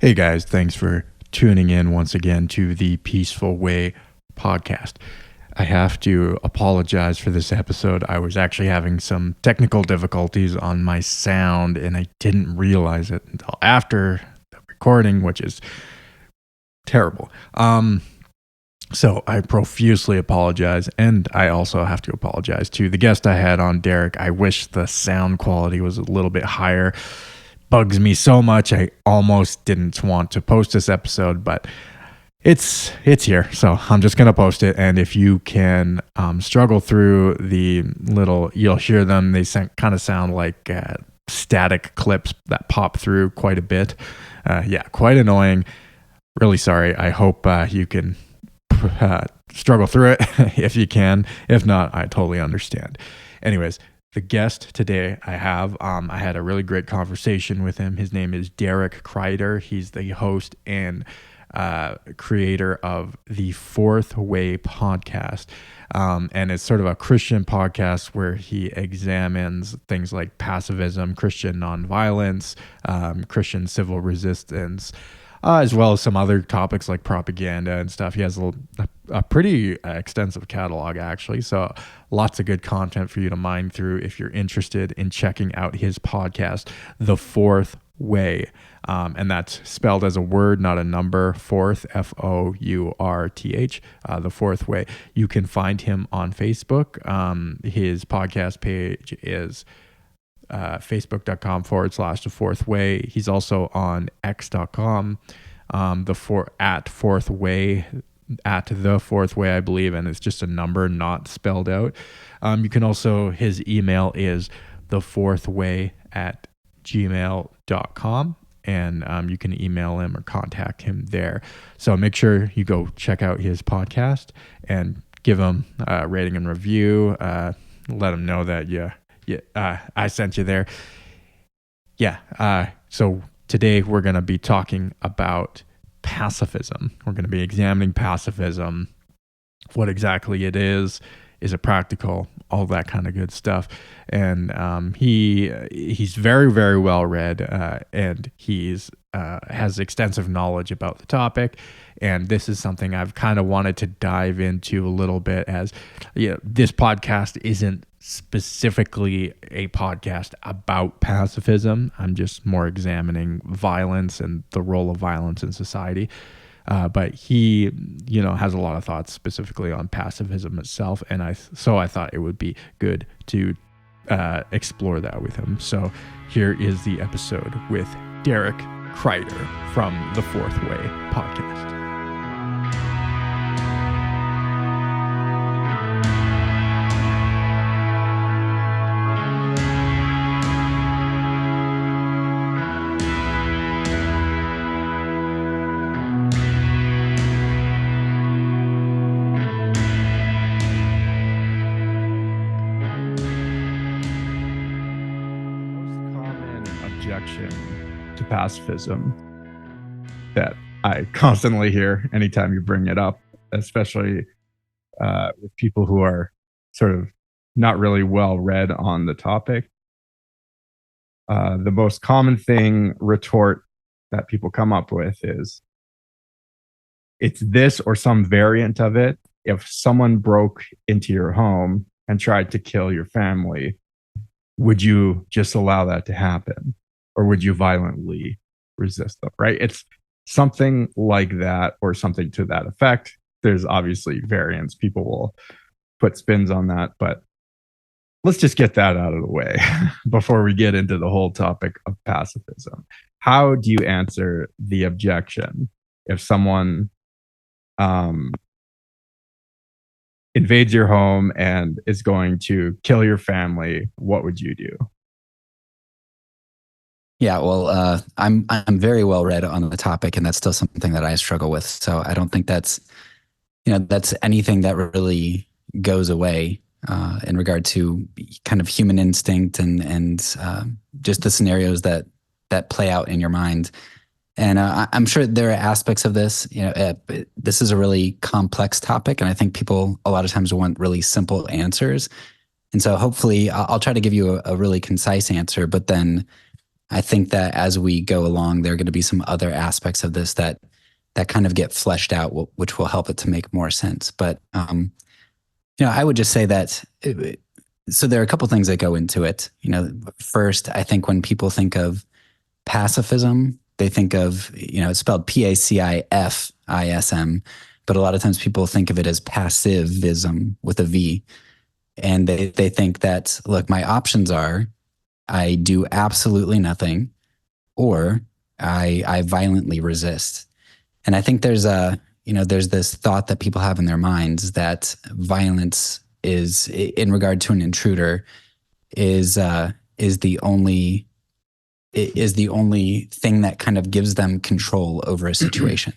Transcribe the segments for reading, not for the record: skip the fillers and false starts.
Hey guys, thanks for tuning in once again to the Peaceful Way podcast. I have to apologize for this episode. I was actually having some technical difficulties on my sound and I didn't realize it until after the recording, which is terrible. So I profusely apologize, and I also have to apologize to the guest I had on, Derek. I wish the sound quality was a little bit higher. Bugs me so much. I almost didn't want to post this episode, but it's here, so I'm just gonna post it. And if you can struggle through the little, you'll hear them. They kind of sound like static clips that pop through quite a bit. Quite annoying. Really sorry. I hope you can struggle through it if you can. If not, I totally understand. Anyways, the guest today I had a really great conversation with him. His name is Derek Kreider. He's the host and creator of the Fourth Way podcast. And it's sort of a Christian podcast where he examines things like pacifism, Christian nonviolence, Christian civil resistance, as well as some other topics like propaganda and stuff. He has a pretty extensive catalog, actually. So lots of good content for you to mine through if you're interested in checking out his podcast, The Fourth Way. And that's spelled as a word, not a number. Fourth, Fourth, The Fourth Way. You can find him on Facebook. His podcast page is facebook.com/The Fourth Way. He's also on x.com, at Fourth Way, at The Fourth Way, I believe, and it's just a number, not spelled out. You can also, his email is thefourthway@gmail.com, and you can email him or contact him there. So make sure you go check out his podcast and give him a rating and review. Let him know that I sent you there. So today we're going to be talking about pacifism. We're going to be examining pacifism, what exactly it is it practical, all that kind of good stuff. And he's very, very well read, and he's has extensive knowledge about the topic. And this is something I've kind of wanted to dive into a little bit, as this podcast isn't specifically a podcast about pacifism. I'm just more examining violence and the role of violence in society. But he, has a lot of thoughts specifically on pacifism itself, and I thought it would be good to explore that with him. So here is the episode with Derek Kreider from the Fourth Way podcast. To pacifism that I constantly hear anytime you bring it up, especially with people who are sort of not really well read on the topic. The most common retort that people come up with is, it's this or some variant of it. If someone broke into your home and tried to kill your family, would you just allow that to happen? Or would you violently resist them, right? It's something like that, or something to that effect. There's obviously variants. People will put spins on that, but let's just get that out of the way before we get into the whole topic of pacifism. How do you answer the objection if someone invades your home and is going to kill your family? What would you do? Yeah, well, I'm very well read on the topic, and that's still something that I struggle with. So I don't think that's anything that really goes away in regard to kind of human instinct and just the scenarios that play out in your mind. And I'm sure there are aspects of this. This is a really complex topic, and I think people a lot of times want really simple answers. And so hopefully I'll try to give you a really concise answer, but then I think that as we go along, there are going to be some other aspects of this that kind of get fleshed out, which will help it to make more sense. But I would just say that. So there are a couple things that go into it. First, I think when people think of pacifism, they think of, it's spelled Pacifism, but a lot of times people think of it as passivism with a V. And they think that, look, my options are I do absolutely nothing or I violently resist. And I think there's this thought that people have in their minds that violence is, in regard to an intruder, is the only thing that kind of gives them control over a situation.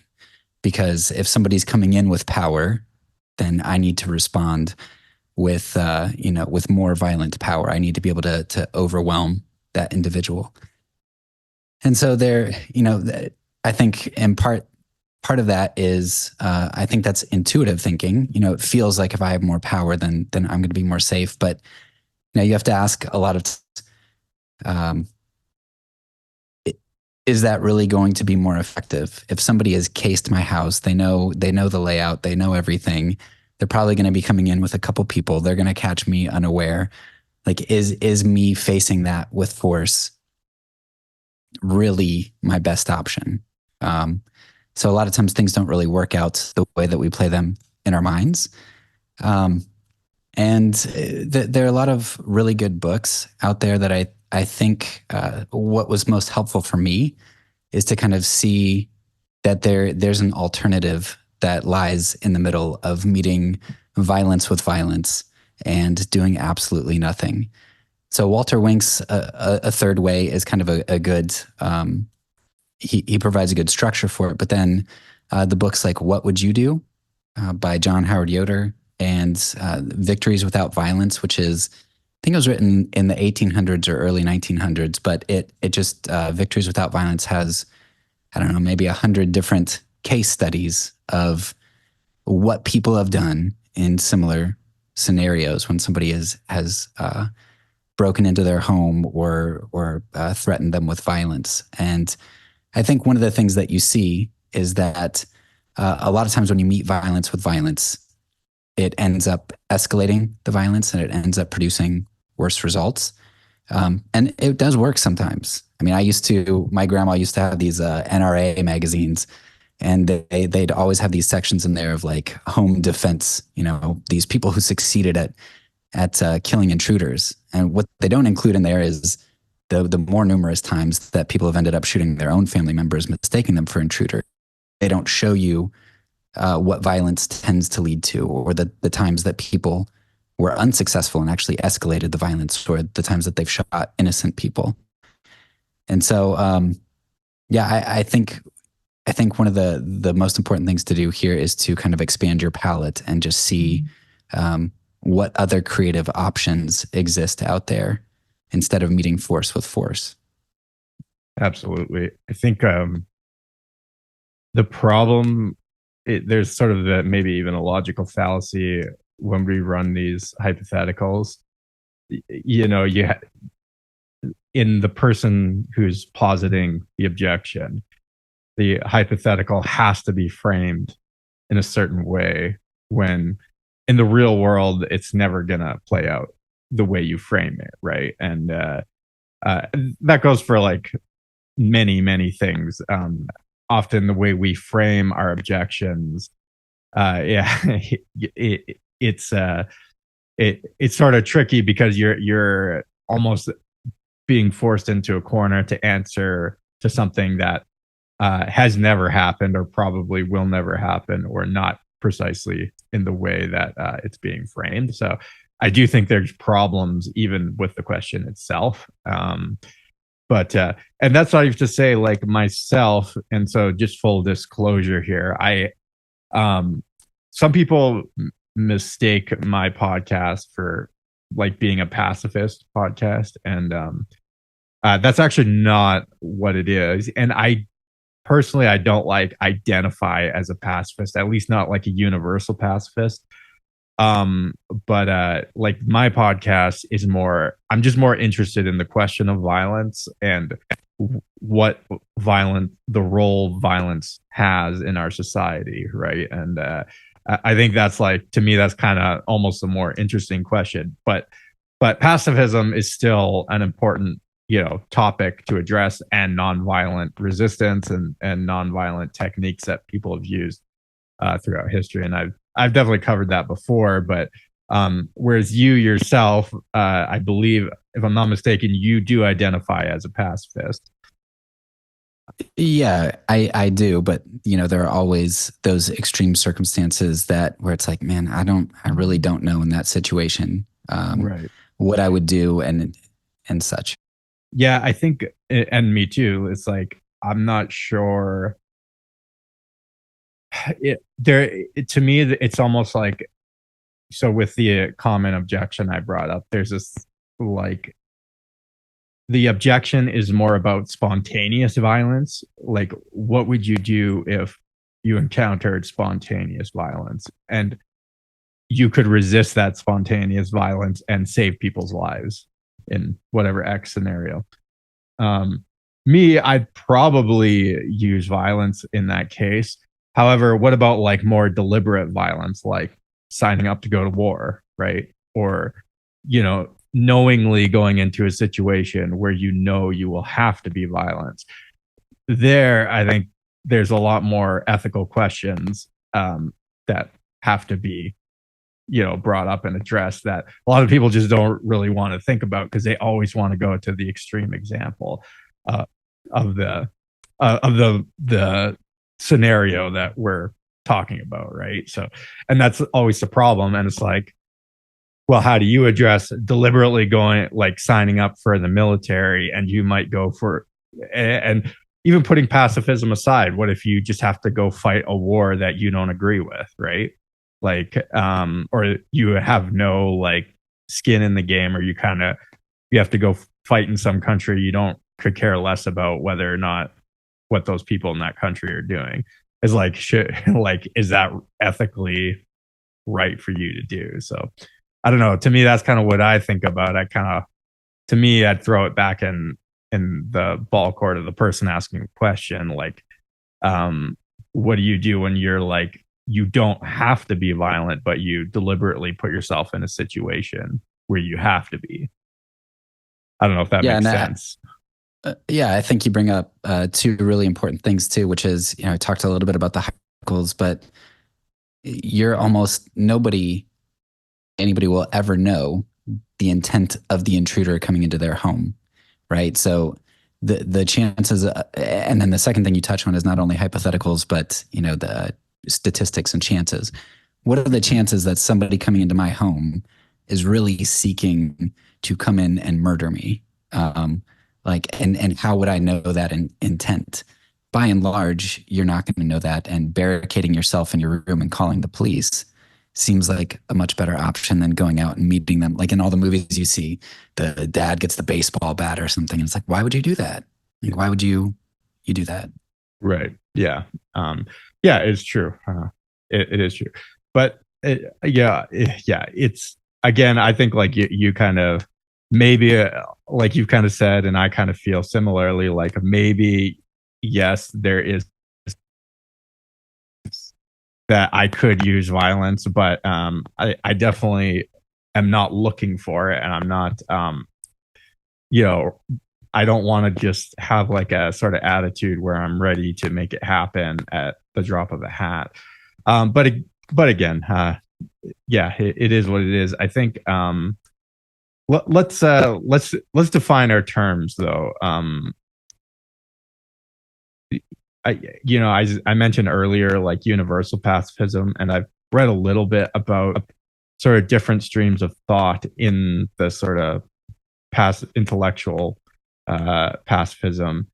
Because if somebody's coming in with power, then I need to respond with more violent power. I need to be able to overwhelm that individual. And so I think in part of that is, I think that's intuitive thinking. It feels like if I have more power, then I'm going to be more safe. But you have to ask a lot of is that really going to be more effective? If somebody has cased my house, they know the layout, they know everything. They're probably going to be coming in with a couple people. They're going to catch me unaware. Like, is me facing that with force really my best option? So a lot of times things don't really work out the way that we play them in our minds. And there are a lot of really good books out there that I think what was most helpful for me is to kind of see that there's an alternative that lies in the middle of meeting violence with violence and doing absolutely nothing. So Walter Wink's A Third Way is kind of a good, he provides a good structure for it. But then the books like What Would You Do by John Howard Yoder and Victories Without Violence, which is, I think it was written in the 1800s or early 1900s, but it just, Victories Without Violence has, I don't know, maybe 100 different case studies of what people have done in similar scenarios when somebody has broken into their home or threatened them with violence. And I think one of the things that you see is that a lot of times when you meet violence with violence, it ends up escalating the violence and it ends up producing worse results. And it does work sometimes. I mean, my grandma used to have these NRA magazines, and they'd always have these sections in there of like home defense, these people who succeeded at killing intruders. And what they don't include in there is the more numerous times that people have ended up shooting their own family members, mistaking them for intruders. They don't show you what violence tends to lead to, or the times that people were unsuccessful and actually escalated the violence, or the times that they've shot innocent people. And so, I think one of the most important things to do here is to kind of expand your palette and just see what other creative options exist out there instead of meeting force with force. Absolutely. I think the problem, there's sort of maybe even a logical fallacy when we run these hypotheticals. In the person who's positing the objection, the hypothetical has to be framed in a certain way, when in the real world, it's never going to play out the way you frame it, right? And that goes for like many, many things. Often the way we frame our objections, it's sort of tricky because you're almost being forced into a corner to answer to something that has never happened or probably will never happen, or not precisely in the way that it's being framed. So I do think there's problems even with the question itself. But and that's all I have to say, like myself. And so just full disclosure here, some people mistake my podcast for like being a pacifist podcast. And that's actually not what it is. And personally, I don't identify as a pacifist, at least not like a universal pacifist. But like my podcast is I'm just more interested in the question of violence and what the role violence has in our society, right? And I think that's like, to me, that's kind of almost a more interesting question. But pacifism is still an important, topic to address, and nonviolent resistance and nonviolent techniques that people have used throughout history. And I've definitely covered that before. But whereas you yourself, I believe, if I'm not mistaken, you do identify as a pacifist. Yeah, I do, but there are always those extreme circumstances where it's like, man, I really don't know in that situation, Right. what I would do and such. Yeah, I think, and me too. It's like, I'm not sure. To me, it's almost like, so with the common objection I brought up, there's this, like, the objection is more about spontaneous violence. Like, what would you do if you encountered spontaneous violence and you could resist that spontaneous violence and save people's lives in whatever X scenario? Um, Me, I'd probably use violence in that case. However, what about like more deliberate violence, like signing up to go to war, right? Or, knowingly going into a situation where you will have to be violent. There, I think there's a lot more ethical questions that have to be, brought up and addressed, that a lot of people just don't really want to think about, because they always want to go to the extreme example uh, of the scenario that we're talking about, right? So, and that's always the problem. And it's like, well, how do you address deliberately going, like signing up for the military, and you might go for, and even putting pacifism aside, what if you just have to go fight a war that you don't agree with, right? Like, or you have no like skin in the game, or you have to go fight in some country you don't could care less about whether or not what those people in that country are doing is like, shit. Like, is that ethically right for you to do? So I don't know. To me, that's kind of what I think about. To me, I'd throw it back in the ball court of the person asking the question. Like, what do you do when you're like, you don't have to be violent, but you deliberately put yourself in a situation where you have to be? I don't know if that Yeah, makes sense. yeah, I think you bring up two really important things too, which is, I talked a little bit about the hypotheticals, but you're almost anybody will ever know the intent of the intruder coming into their home, right? So the chances, and then the second thing you touch on is not only hypotheticals, but the statistics and chances. What are the chances that somebody coming into my home is really seeking to come in and murder me? And how would I know that intent? By and large, you're not going to know that, and barricading yourself in your room and calling the police seems like a much better option than going out and meeting them. Like in all the movies you see, the dad gets the baseball bat or something, and it's like, why would you do that? Like, why would you do that? Right. Yeah. Yeah, it's true. It is true. But yeah, it's, again, I think like you kind of, maybe like you've kind of said, and I kind of feel similarly, like maybe, yes, there is that I could use violence, but I definitely am not looking for it. And I'm not, you know, I don't want to just have like a sort of attitude where I'm ready to make it happen at the drop of a hat. But again, yeah, it is what it is. I think let's define our terms though. I mentioned earlier like universal pacifism, and I've read a little bit about sort of different streams of thought in the sort of intellectual pacifism.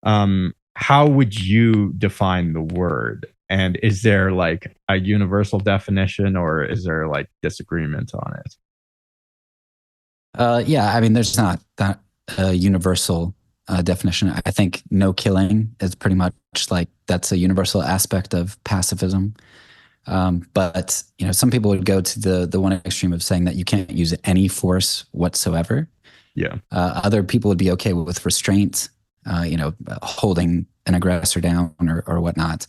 How would you define the word? And is there like a universal definition, or is there like disagreement on it? Yeah, I mean, there's not that universal definition. I think no killing is pretty much like that's a universal aspect of pacifism. But some people would go to the one extreme of saying that you can't use any force whatsoever. Yeah. Other people would be okay with restraint. holding an aggressor down or whatnot.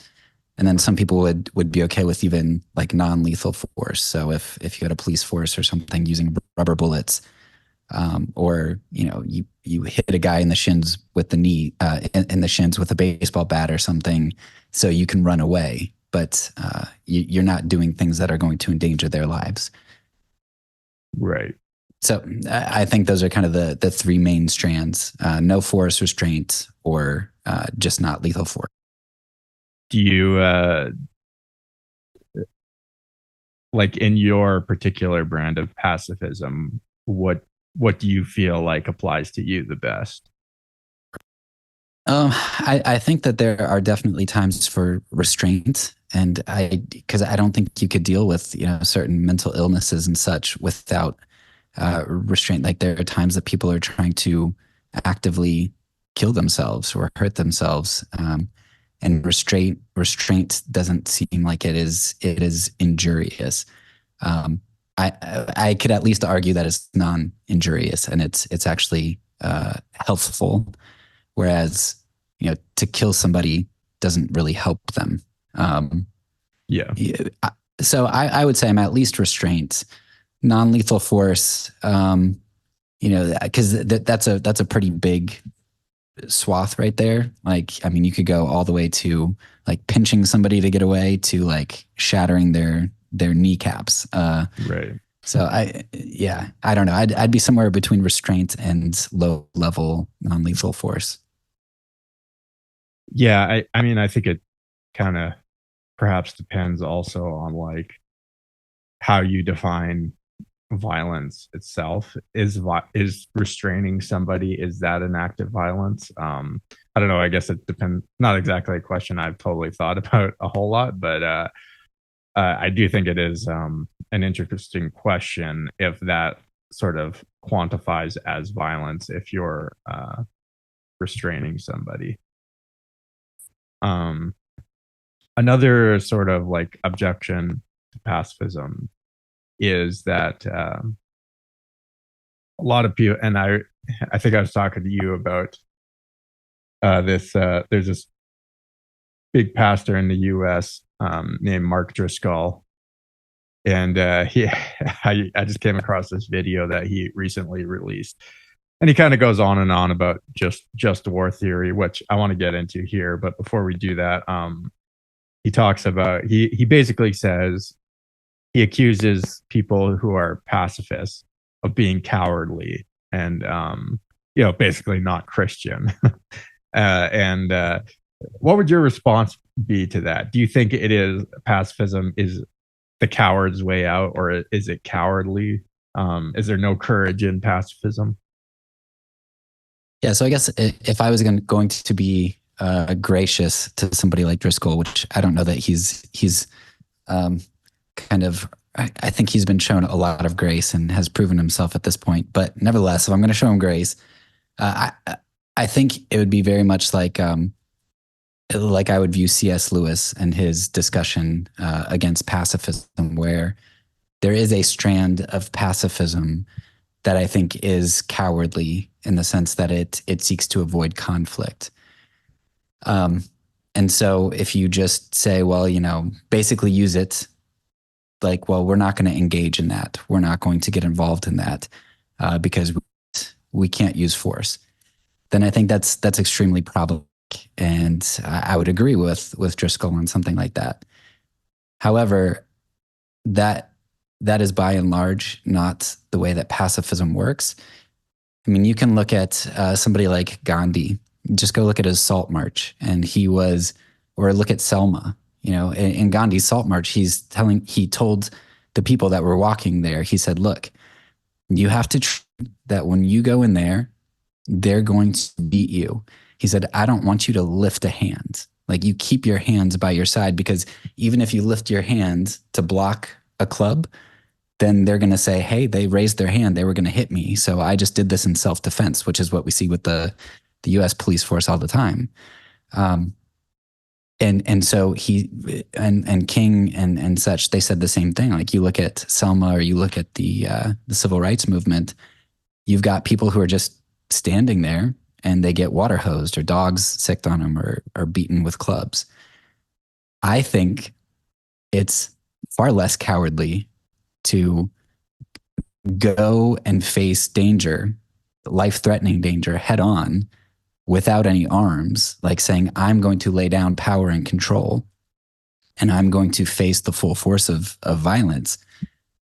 And then some people would be okay with even like non-lethal force. So if you had a police force or something using rubber bullets, or you hit a guy in the shins with the knee, in the shins with a baseball bat or something, so you can run away, but you're not doing things that are going to endanger their lives. Right. So I think those are kind of the three main strands: no force, restraint, or just not lethal force. Do you like in your particular brand of pacifism, what do you feel like applies to you the best? I think that there are definitely times for restraint, and because I don't think you could deal with certain mental illnesses and such without restraint. Like there are times that people are trying to actively kill themselves or hurt themselves, and restraint doesn't seem like it is injurious. Um, I could at least argue that it's non-injurious and it's actually helpful, whereas to kill somebody doesn't really help them. Yeah. So I would say I'm at least restraint. Non-lethal force, because that's a pretty big swath right there. Like, I mean, you could go all the way to like pinching somebody to get away to like shattering their kneecaps. Right. So I don't know. I'd be somewhere between restraint and low level non-lethal force. Yeah, I mean, I think it kind of perhaps depends also on like how you define violence itself. Is restraining somebody, is that an act of violence? I don't know, I guess it depends. Not exactly a question I've totally thought about a whole lot, but I do think it is an interesting question if that sort of quantifies as violence if you're restraining somebody. Um, Another sort of like objection to pacifism is that a lot of people, and I think I was talking to you about this. There's this big pastor in the U.S. Named Mark Driscoll, and I just came across this video that he recently released, and he kind of goes on and on about just war theory, which I want to get into here. But before we do that, he talks about he basically says he accuses people who are pacifists of being cowardly and basically not Christian. And what would your response be to that? Do you think it is pacifism is the coward's way out, or is it cowardly? Is there no courage in pacifism? Yeah, so I guess if I was going to be gracious to somebody like Driscoll, which I don't know that he's kind of, I think he's been shown a lot of grace and has proven himself at this point. But nevertheless, if I'm going to show him grace, I think it would be very much like I would view C.S. Lewis and his discussion against pacifism, where there is a strand of pacifism that I think is cowardly in the sense that it seeks to avoid conflict. And so if you just say, well, basically use it like, well, we're not going to engage in that. We're not going to get involved in that because we can't use force. Then I think that's extremely problematic. And I would agree with Driscoll on something like that. However, that is by and large not the way that pacifism works. I mean, you can look at somebody like Gandhi. Just go look at his Salt March, and or look at Selma. In Gandhi's Salt March, he told the people that were walking there, he said, look, you have to that when you go in there, they're going to beat you. He said, I don't want you to lift a hand. Like, you keep your hands by your side, because even if you lift your hand to block a club, then they're going to say, hey, they raised their hand, they were going to hit me. So I just did this in self-defense, which is what we see with the U.S. police force all the time. And so he and King and such, they said the same thing. Like, you look at Selma, or you look at the civil rights movement, you've got people who are just standing there and they get water hosed or dogs sicked on them or beaten with clubs. I think it's far less cowardly to go and face danger, life threatening danger head on without any arms, like saying, I'm going to lay down power and control and I'm going to face the full force of violence.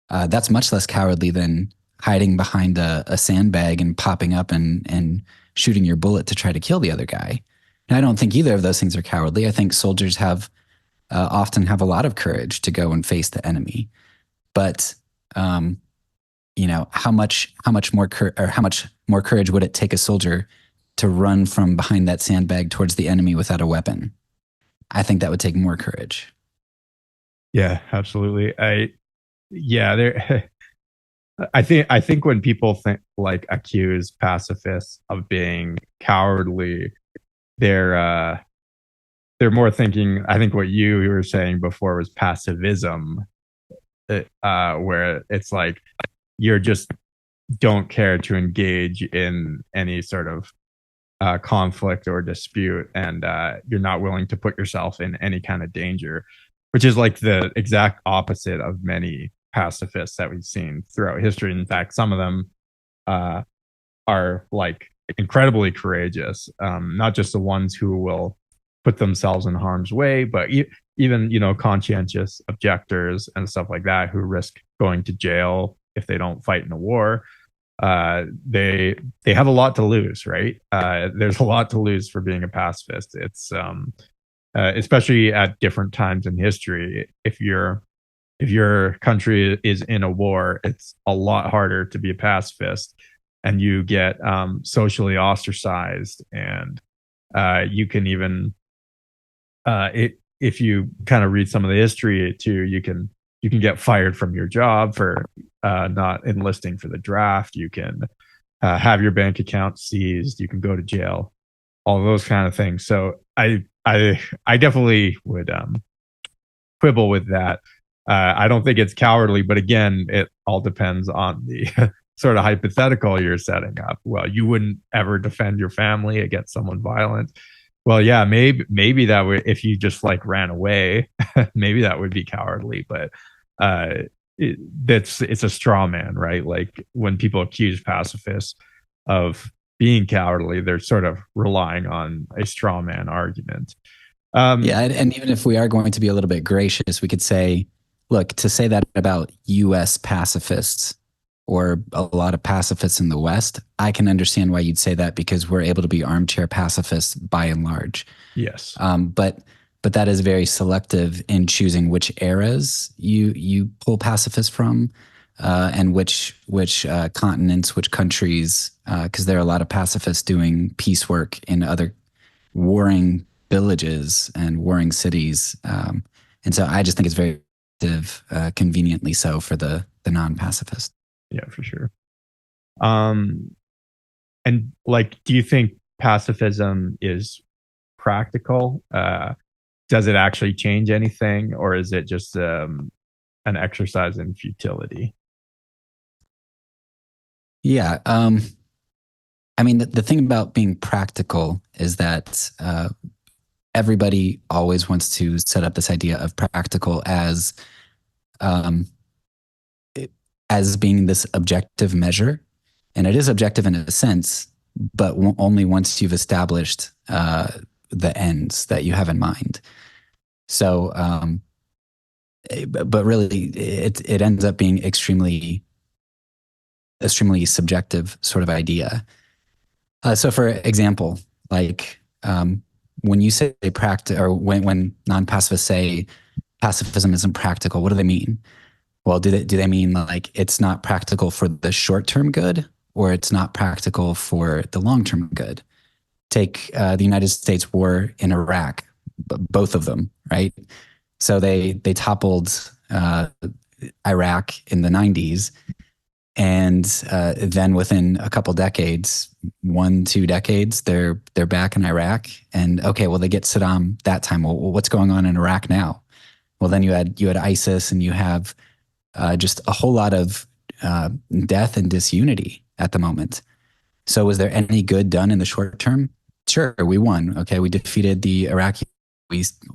That's much less cowardly than hiding behind a sandbag and popping up and shooting your bullet to try to kill the other guy. And I don't think either of those things are cowardly. I think soldiers have often have a lot of courage to go and face the enemy. But how much more courage would it take a soldier to run from behind that sandbag towards the enemy without a weapon? I think that would take more courage. Yeah, absolutely. There I think when people think like accuse pacifists of being cowardly, they're they're more thinking, I think what you were saying before was pacifism, where it's like you're just don't care to engage in any sort of conflict or dispute, and you're not willing to put yourself in any kind of danger, which is like the exact opposite of many pacifists that we've seen throughout history. In fact, some of them uh, are like incredibly courageous, not just the ones who will put themselves in harm's way, but even conscientious objectors and stuff like that who risk going to jail if they don't fight in a war. They have a lot to lose, right? There's a lot to lose for being a pacifist. It's especially at different times in history. If your country is in a war, it's a lot harder to be a pacifist, and you get socially ostracized, and you can even if you kind of read some of the history too, you can get fired from your job for not enlisting for the draft. You can have your bank account seized. You can go to jail. All those kind of things. So I definitely would quibble with that. I don't think it's cowardly, but again, it all depends on the sort of hypothetical you're setting up. Well, you wouldn't ever defend your family against someone violent. Well, yeah, maybe that would, if you just like ran away, maybe that would be cowardly. But it's a straw man, right? Like when people accuse pacifists of being cowardly, they're sort of relying on a straw man argument. Yeah, and even if we are going to be a little bit gracious, we could say, look, to say that about U.S. pacifists or a lot of pacifists in the West, I can understand why you'd say that because we're able to be armchair pacifists by and large. Yes. But that is very selective in choosing which eras you pull pacifists from, and which continents, which countries, because there are a lot of pacifists doing peace work in other warring villages and warring cities, and so I just think it's very conveniently so for the non-pacifist. Yeah, for sure. And like, do you think pacifism is practical? Does it actually change anything, or is it just an exercise in futility? Yeah. I mean, the thing about being practical is that everybody always wants to set up this idea of practical um, as being this objective measure. And it is objective in a sense, but only once you've established the ends that you have in mind. So, but really, it ends up being extremely subjective sort of idea. So, for example, like when you say or when non-pacifists say pacifism isn't practical, what do they mean? Well, do they mean like it's not practical for the short-term good, or it's not practical for the long-term good? Take the United States war in Iraq, both of them, right? So they toppled Iraq in the 90s, and then within a couple decades, 1-2 decades, they're back in Iraq. And okay, well, they get Saddam that time. Well, what's going on in Iraq now? Well, then you had ISIS, and you have just a whole lot of death and disunity at the moment. So was there any good done in the short term? Sure, we won. Okay, we defeated the Iraqi,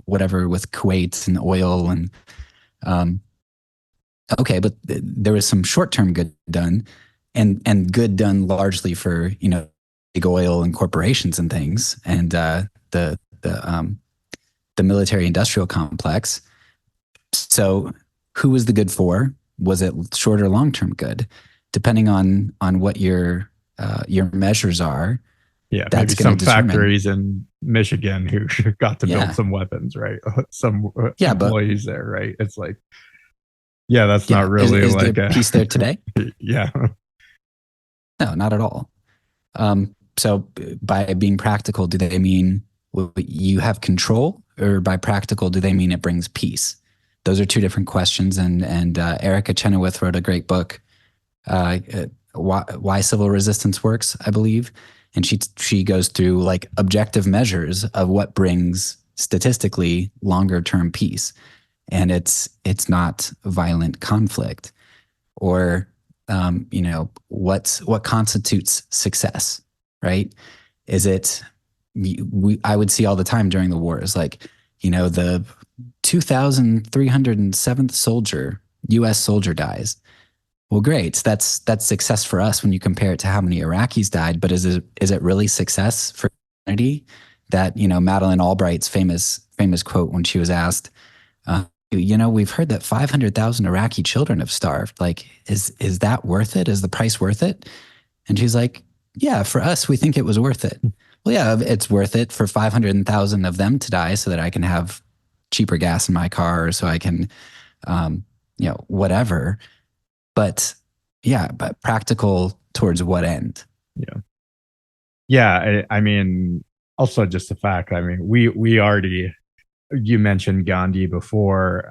whatever, with Kuwait and oil and um, okay, but there was some short term good done, and good done largely for big oil and corporations and things, and the military industrial complex. So who was the good for? Was it short or long term good? Depending on what your measures are, Yeah, maybe that's going to some determine. factories in Michigan who got to build Yeah, some weapons, right? Some yeah, but employees there, right? It's like, yeah, that's not yeah, is really is there like a, peace there today? yeah, No, not at all. So by being practical, do they mean you have control, or by practical, do they mean it brings peace? Those are two different questions. And Erica Chenoweth wrote a great book, why civil resistance works, I believe, and she goes through like objective measures of what brings statistically longer term peace, and it's not violent conflict or what constitutes success, right? Is it I would see all the time during the wars, like the 2,307th soldier, U.S. soldier dies. Well, great. That's success for us when you compare it to how many Iraqis died. But is it really success for humanity? That Madeleine Albright's famous quote when she was asked, we've heard that 500,000 Iraqi children have starved. Like, is that worth it? Is the price worth it? And she's like, yeah, for us, we think it was worth it. Well, yeah, it's worth it for 500,000 of them to die so that I can have cheaper gas in my car, or so I can, whatever. But yeah, but practical towards what end? yeah, yeah. I mean, also just the fact. I mean, we already, you mentioned Gandhi before,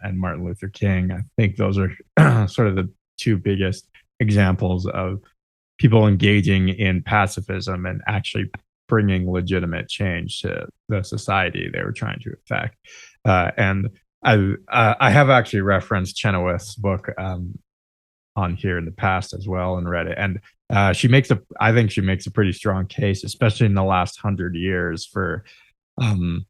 and Martin Luther King. I think those are sort of the two biggest examples of people engaging in pacifism and actually bringing legitimate change to the society they were trying to affect. And I have actually referenced Chenoweth's book on here in the past as well and read it. And I think she makes a pretty strong case, especially in the last 100 years, for um,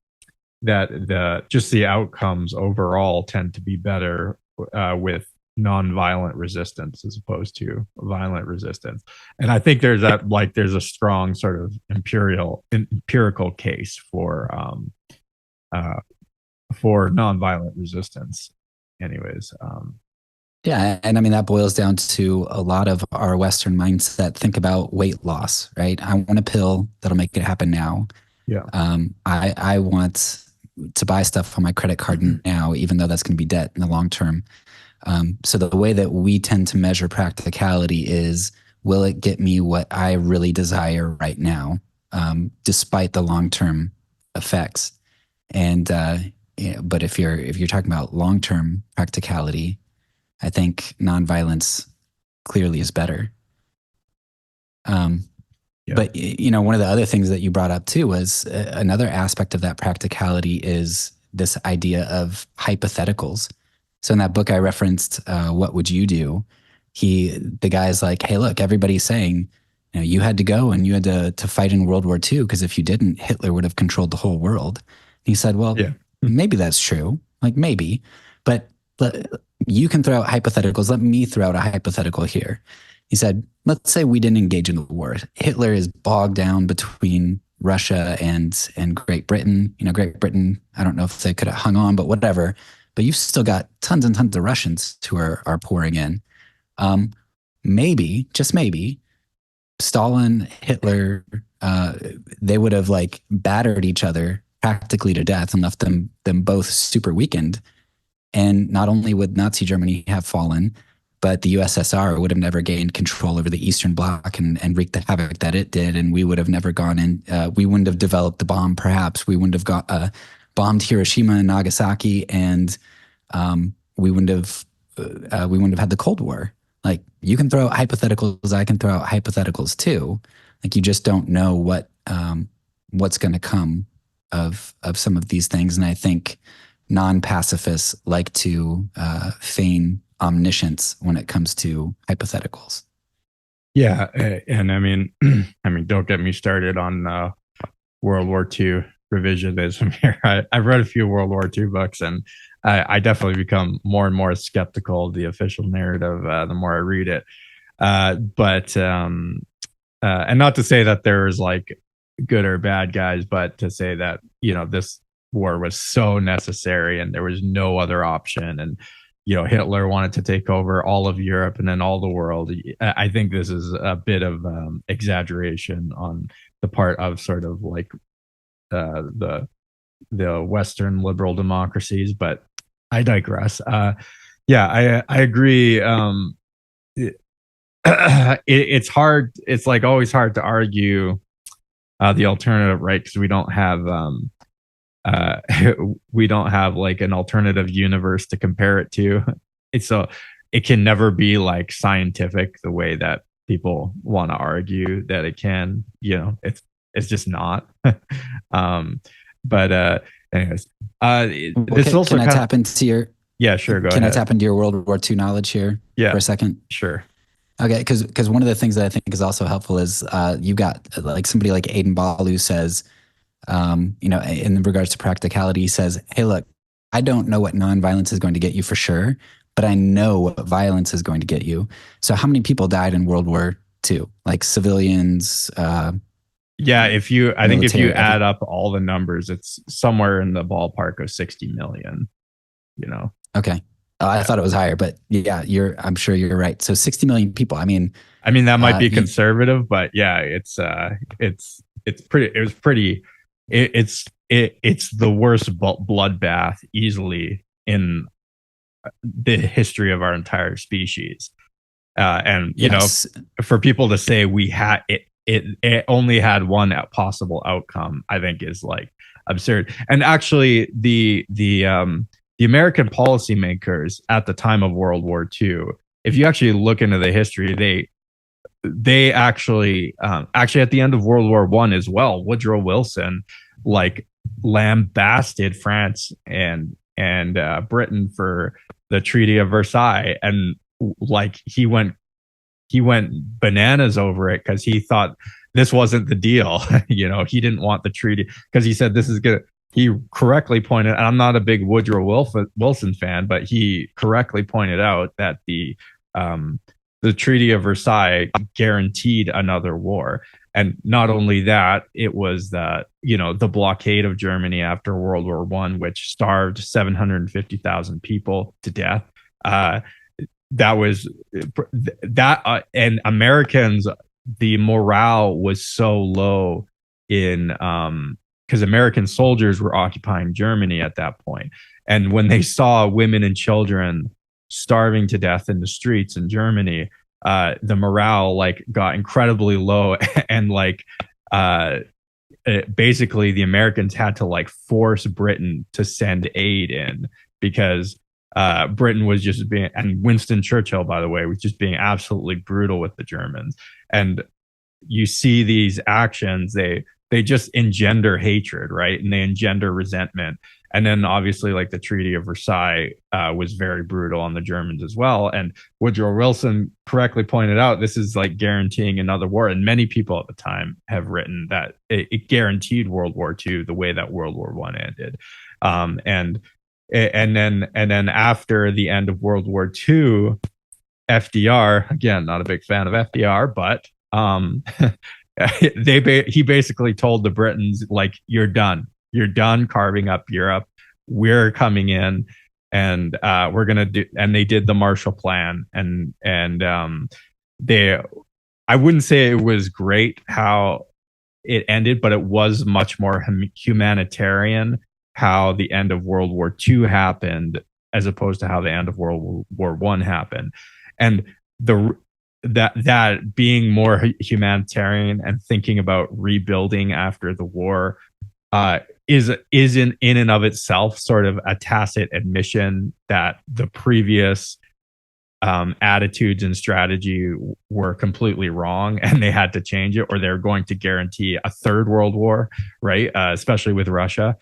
that the outcomes overall tend to be better with nonviolent resistance as opposed to violent resistance. And I think there's a strong sort of empirical case uh, for nonviolent resistance. Anyways, Yeah, and I mean that boils down to a lot of our Western mindset. Think about weight loss, right? I want a pill that'll make it happen now. yeah, I want to buy stuff on my credit card now, even though that's going to be debt in the long term. So the way that we tend to measure practicality is, will it get me what I really desire right now, despite the long term effects? And but if you're talking about long term practicality, I think nonviolence clearly is better. Um, yeah, but one of the other things that you brought up too was another aspect of that practicality is this idea of hypotheticals. So in that book I referenced, "What Would You Do?" The guy's like, "Hey, look, everybody's saying, you had to go and you had to fight in World War II because if you didn't, Hitler would have controlled the whole world." And he said, "Well, yeah, maybe that's true, like maybe, but you can throw out hypotheticals. Let me throw out a hypothetical here." He said, let's say we didn't engage in the war. Hitler is bogged down between Russia and Great Britain. Great Britain, I don't know if they could have hung on, but whatever. But you've still got tons and tons of Russians who are pouring in. Um, Maybe, just maybe, Stalin, Hitler, they would have like battered each other practically to death and left them both super weakened. And not only would Nazi Germany have fallen, but the USSR would have never gained control over the Eastern Bloc and wreaked the havoc that it did. And we would have never gone in. We wouldn't have developed the bomb, perhaps. We wouldn't have bombed Hiroshima and Nagasaki, and we wouldn't have had the Cold War. Like, you can throw out hypotheticals, I can throw out hypotheticals too. Like, you just don't know what's going to come of some of these things. And I think non-pacifists like to feign omniscience when it comes to hypotheticals. Yeah, and I mean, I mean, don't get me started on World War II revisionism here. I've read a few World War II books, and I definitely become more and more skeptical of the official narrative the more I read it. But and not to say that there's like good or bad guys, but to say that this war was so necessary and there was no other option, and Hitler wanted to take over all of Europe and then all the world. I think this is a bit of exaggeration on the part of sort of like the Western liberal democracies, but I digress. Yeah, I agree. It's hard. It's like always hard to argue the alternative, right? Because uh, we don't have like an alternative universe to compare it to. So it can never be like scientific the way that people want to argue that it can. It's just not. um, but anyways, Well, this also can I kind of tap into your yeah, sure, go can I ahead. tap into your World War II knowledge here Yeah, for a second? sure. Okay, because one of the things that I think is also helpful is you got like somebody like Aiden Ball says, in regards to practicality, he says, "Hey, look, I don't know what nonviolence is going to get you for sure, but I know what violence is going to get you." So, how many people died in World War II? Like civilians, Yeah, I think if you military, add every. up all the numbers, it's somewhere in the ballpark of 60 million, you know. Okay, I Yeah. thought it was higher, but yeah, I'm sure you're right. So, 60 million people. I mean, I mean that might be you, conservative, but yeah, it's pretty it was pretty it's the worst bloodbath easily in the history of our entire species. And yes, for people to say we had it only had one possible outcome, I think is like absurd. And actually, the American policymakers at the time of World War II, if you actually look into the history, they actually at the end of World War One as well, Woodrow Wilson like lambasted France and Britain for the Treaty of Versailles, and like he went bananas over it because he thought this wasn't the deal. He didn't want the treaty because he said this is good. He correctly pointed, and I'm not a big Woodrow Wilson fan, but he correctly pointed out that um, the Treaty of Versailles guaranteed another war. And not only that, it was the blockade of Germany after World War One, which starved 750,000 people to death. Uh, that was that and Americans, the morale was so low in because American soldiers were occupying Germany at that point, and when they saw women and children starving to death in the streets in Germany, the morale like got incredibly low and like uh basically the Americans had to like force Britain to send aid in because Britain was just being, and Winston Churchill, by the way, was just being absolutely brutal with the Germans. And you see these actions, they just engender hatred, right? And they engender resentment. And then obviously, like the Treaty of Versailles was very brutal on the Germans as well. And Woodrow Wilson correctly pointed out this is like guaranteeing another war. And many people at the time have written that it guaranteed World War II the way that World War One ended. And then after the end of World War II, FDR, again, not a big fan of FDR, but he basically told the Britons like, you're done carving up Europe, we're coming in, and we're gonna do, and they did the Marshall Plan, and they, I wouldn't say it was great how it ended, but it was much more humanitarian how the end of World War II happened as opposed to how the end of World War One happened. And the that being more humanitarian and thinking about rebuilding after the war is in and of itself sort of a tacit admission that the previous attitudes and strategy were completely wrong and they had to change it or they're going to guarantee a third world war, right? Especially with Russia.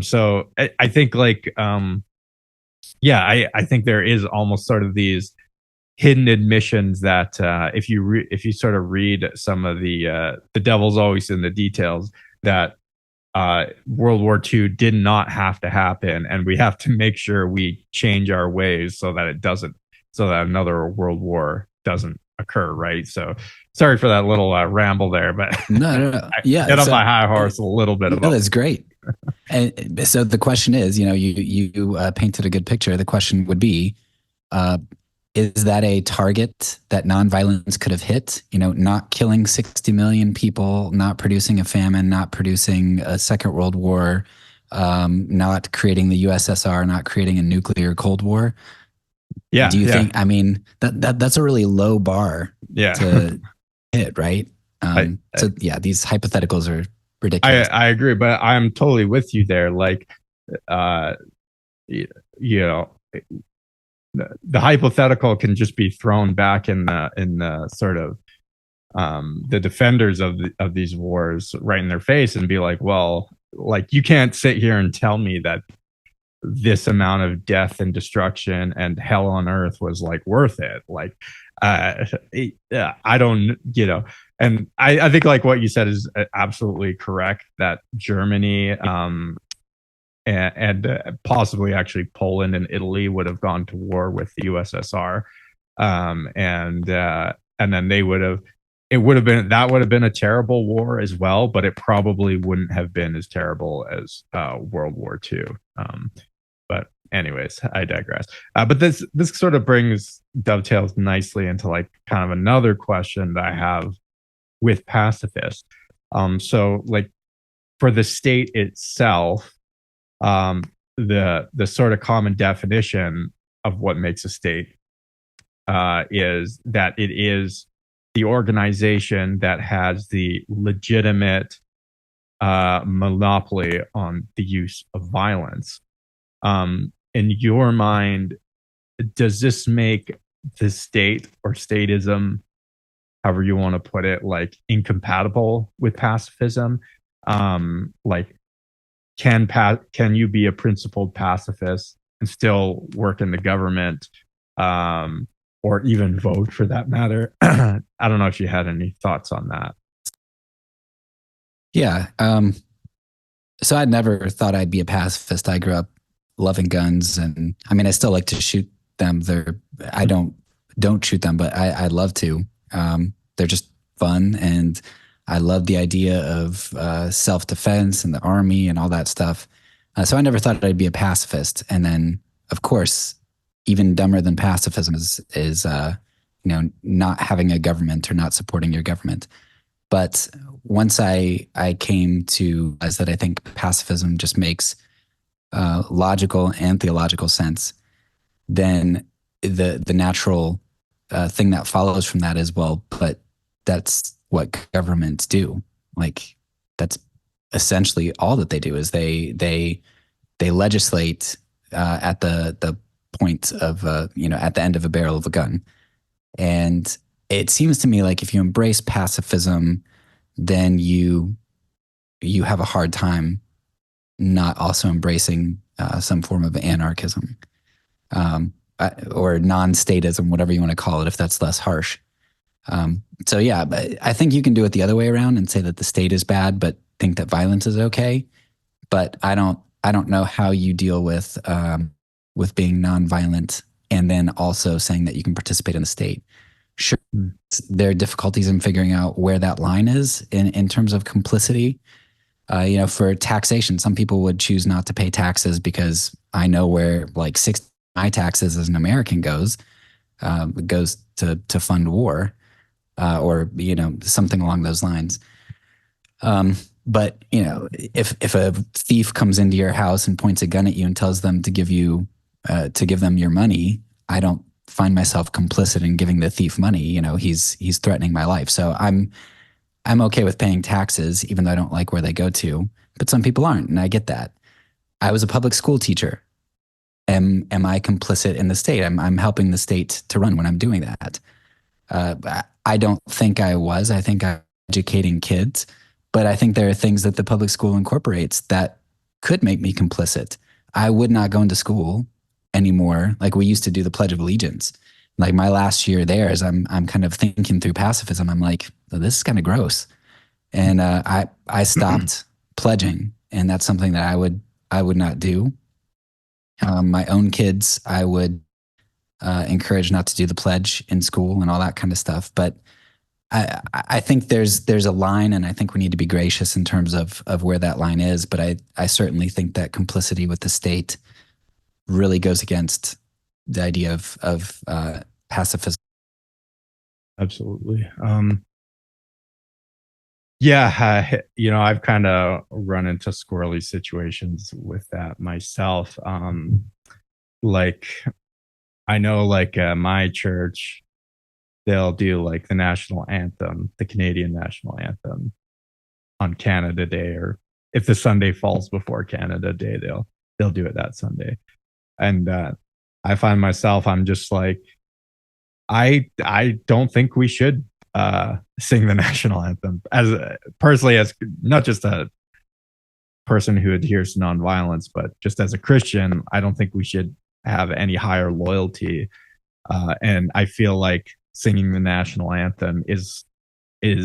So I think like, yeah, I think there is almost sort of these hidden admissions that if you sort of read some of the devil's always in the details, that World War II did not have to happen, and we have to make sure we change our ways so that it doesn't, so that another World War doesn't occur, right? So, sorry for that little ramble there, but No, no, no. I Yeah. get on So, my high horse a little bit no, about. that's great. And so the question is, you painted a good picture. The question would be, uh, is that a target that nonviolence could have hit? Not killing 60 million people, not producing a famine, not producing a second world war, not creating the USSR, not creating a nuclear Cold War. Yeah, Do you yeah, think? I mean, that's a really low bar yeah. to hit, right? I, So yeah, these hypotheticals are I ridiculous. I agree, but I'm totally with you there. Like, uh, you know, the hypothetical can just be thrown back in the sort of the defenders of these wars right in their face and be like, well, like you can't sit here and tell me that this amount of death and destruction and hell on earth was like worth it. Like, uh, I don't, and I think like what you said is absolutely correct that Germany, and possibly actually Poland and Italy would have gone to war with the USSR, and then they would have. It would have been that would have been a terrible war as well, but it probably wouldn't have been as terrible as World War II. But anyways, I digress. But this sort of dovetails nicely into like kind of another question that I have with pacifists. So like for the state itself, um, the sort of common definition of what makes a state is that it is the organization that has the legitimate monopoly on the use of violence. In your mind, does this make the state or statism, however you want to put it, like incompatible with pacifism? Like, can you be a principled pacifist and still work in the government, or even vote for that matter? I don't know if you had any thoughts on that. Yeah. So I never thought I'd be a pacifist. I grew up loving guns, and I mean, I still like to shoot them. I don't shoot them, but I love to. They're just fun, and I love the idea of self defense and the army and all that stuff. So I never thought I'd be a pacifist. And then, of course, even dumber than pacifism is not having a government or not supporting your government. But once I came to realize that I think pacifism just makes logical and theological sense, then the natural thing that follows from that is, well, but that's what governments do. Like that's essentially all that they do is they legislate at the point of at the end of a barrel of a gun. And it seems to me like if you embrace pacifism, then you have a hard time not also embracing some form of anarchism, or non-statism, whatever you want to call it, if that's less harsh. So yeah, but I think you can do it the other way around and say that the state is bad, but think that violence is okay. But I don't know how you deal with being nonviolent and then also saying that you can participate in the state. Sure, there are difficulties in figuring out where that line is in terms of complicity. For taxation, some people would choose not to pay taxes because I know where like my taxes as an American goes to fund war, or something along those lines. But if a thief comes into your house and points a gun at you and tells them to give them your money, I don't find myself complicit in giving the thief money. He's threatening my life. So I'm okay with paying taxes, even though I don't like where they go to. But some people aren't, and I get that. I was a public school teacher. Am I complicit in the state? I'm helping the state to run when I'm doing that. I don't think I was. I think I'm educating kids, but I think there are things that the public school incorporates that could make me complicit. I would not go into school anymore like we used to do the Pledge of Allegiance. like my last year there, as I'm kind of thinking through pacifism, I'm like, oh, this is kind of gross. And I stopped pledging, and that's something that I would not do. My own kids, I would encourage not to do the pledge in school and all that kind of stuff. But I think there's a line, and I think we need to be gracious in terms of where that line is. But I certainly think that complicity with the state really goes against the idea of pacifism. Absolutely. Yeah, I've kind of run into squirrely situations with that myself. Like I know, like my church, they'll do like the national anthem, the Canadian national anthem on Canada Day, or if the Sunday falls before Canada Day, they'll do it that Sunday. And I find myself, I'm just like, I don't think we should sing the national anthem as personally, as not just a person who adheres to nonviolence, but just as a Christian. I don't think we should have any higher loyalty. And I feel like singing the national anthem is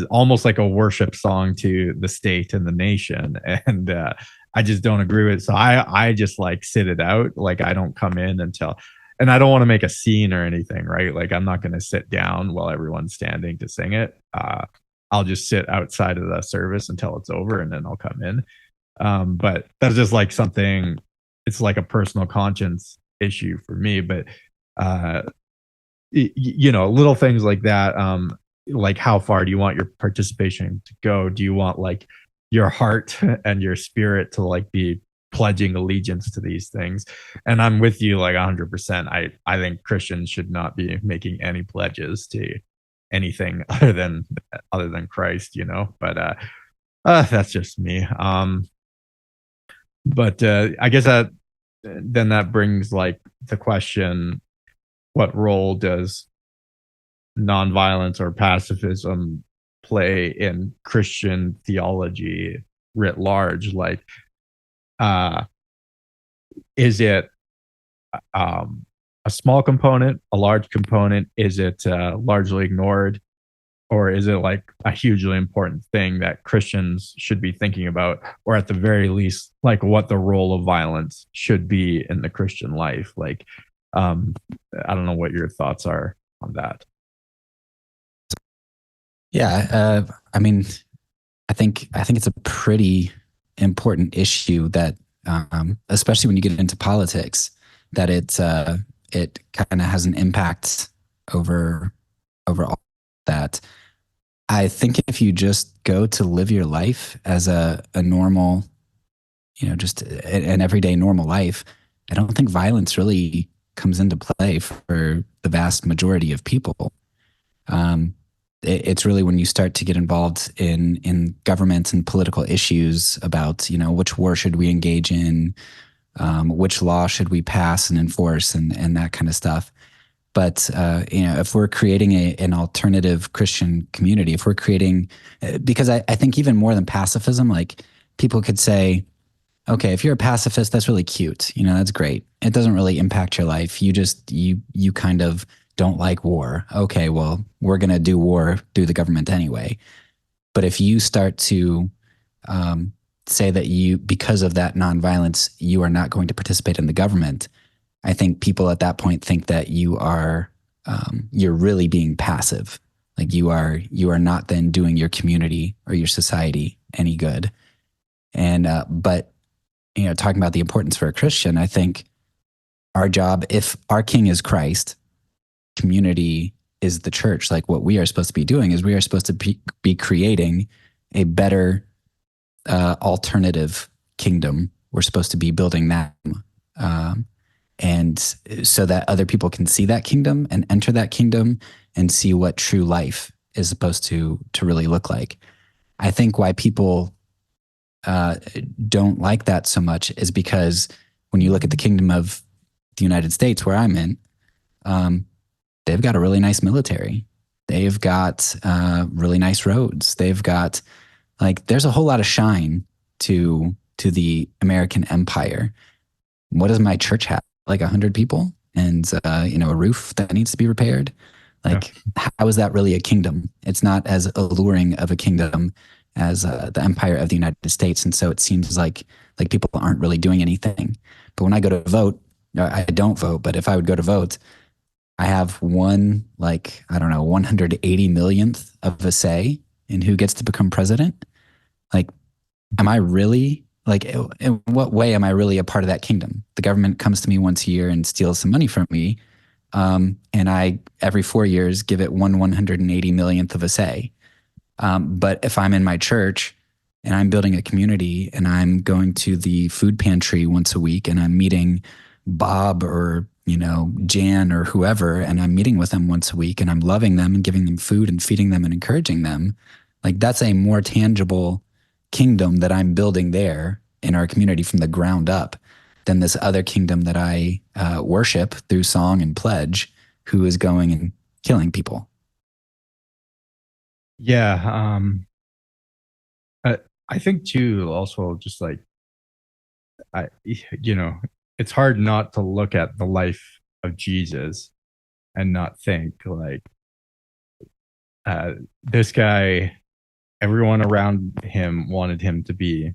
almost like a worship song to the state and the nation. And I just don't agree with it. So I just like sit it out. Like I don't come in until, and I don't want to make a scene or anything, right? Like I'm not going to sit down while everyone's standing to sing it. I'll just sit outside of the service until it's over, and then I'll come in. But that's just like something, it's like a personal conscience issue for me. But uh, little things like that. Like how far do you want your participation to go? Do you want like your heart and your spirit to like be pledging allegiance to these things? And I'm with you like 100%. I think Christians should not be making any pledges to anything other than Christ, But that's just me. But I guess that brings like the question: what role does nonviolence or pacifism play in Christian theology writ large? Like, is it a small component, a large component? Is it largely ignored? Or is it like a hugely important thing that Christians should be thinking about, or at the very least, like what the role of violence should be in the Christian life? Like, I don't know what your thoughts are on that. Yeah, I mean, I think it's a pretty important issue that, especially when you get into politics, that it kind of has an impact over all that. I think if you just go to live your life as a normal, just an everyday normal life, I don't think violence really comes into play for the vast majority of people. Um, it's really when you start to get involved in government and political issues about, which war should we engage in, which law should we pass and enforce, and that kind of stuff. But if we're creating an alternative Christian community, if we're creating, because I think even more than pacifism, like people could say, okay, if you're a pacifist, that's really cute. That's great. It doesn't really impact your life. You kind of don't like war. Okay, well, we're going to do war through the government anyway. But if you start to say that because of that nonviolence, you are not going to participate in the government, I think people at that point think that you're really being passive. Like you are not then doing your community or your society any good. And but talking about the importance for a Christian, I think our job, if our King is Christ, community is the church. Like what we are supposed to be doing is we are supposed to be creating a better alternative kingdom. We're supposed to be building that. And so that other people can see that kingdom and enter that kingdom and see what true life is supposed to really look like. I think why people don't like that so much is because when you look at the kingdom of the United States, where I'm in, they've got a really nice military. They've got really nice roads. They've got there's a whole lot of shine to the American empire. What does my church have? Like 100 people? and a roof that needs to be repaired. Like, how is that really a kingdom? It's not as alluring of a kingdom as the empire of the United States, and so it seems like people aren't really doing anything. But when I go to vote, I don't vote. But if I would go to vote, I have one, like, I don't know, 180 millionth of a say in who gets to become president. Like, am I really, like, in what way am I really a part of that kingdom? The government comes to me once a year and steals some money from me. And I, every 4 years, give it 180 millionth of a say. But if I'm in my church and I'm building a community and I'm going to the food pantry once a week and I'm meeting Bob or Jan or whoever, and I'm meeting with them once a week and I'm loving them and giving them food and feeding them and encouraging them, like, that's a more tangible kingdom that I'm building there in our community from the ground up than this other kingdom that I worship through song and pledge, who is going and killing people. Yeah. I think too, also just like, it's hard not to look at the life of Jesus and not think like, this guy, everyone around him wanted him to be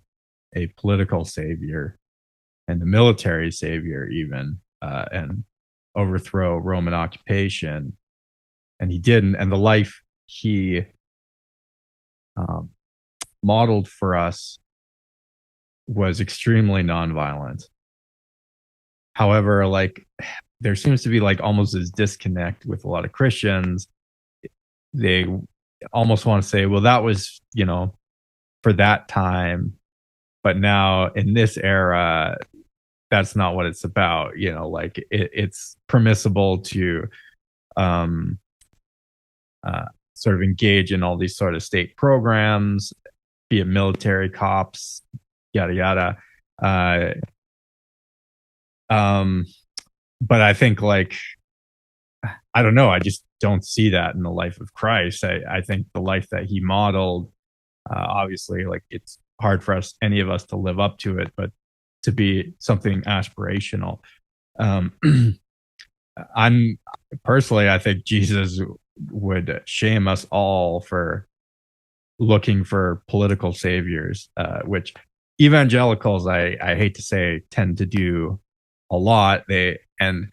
a political savior and a military savior, even, and overthrow Roman occupation. And he didn't. And the life he modeled for us was extremely nonviolent. However, like, there seems to be like almost this disconnect with a lot of Christians. They almost want to say, well, that was, for that time, but now in this era, that's not what it's about. Like, it's permissible to sort of engage in all these sort of state programs, be it military, cops, yada yada. But I think, like, I don't know, I just don't see that in the life of Christ. I think the life that he modeled, obviously, like, it's hard for any of us to live up to it, but to be something aspirational. I'm personally, I think Jesus would shame us all for looking for political saviors, which evangelicals, I hate to say, tend to do a lot. And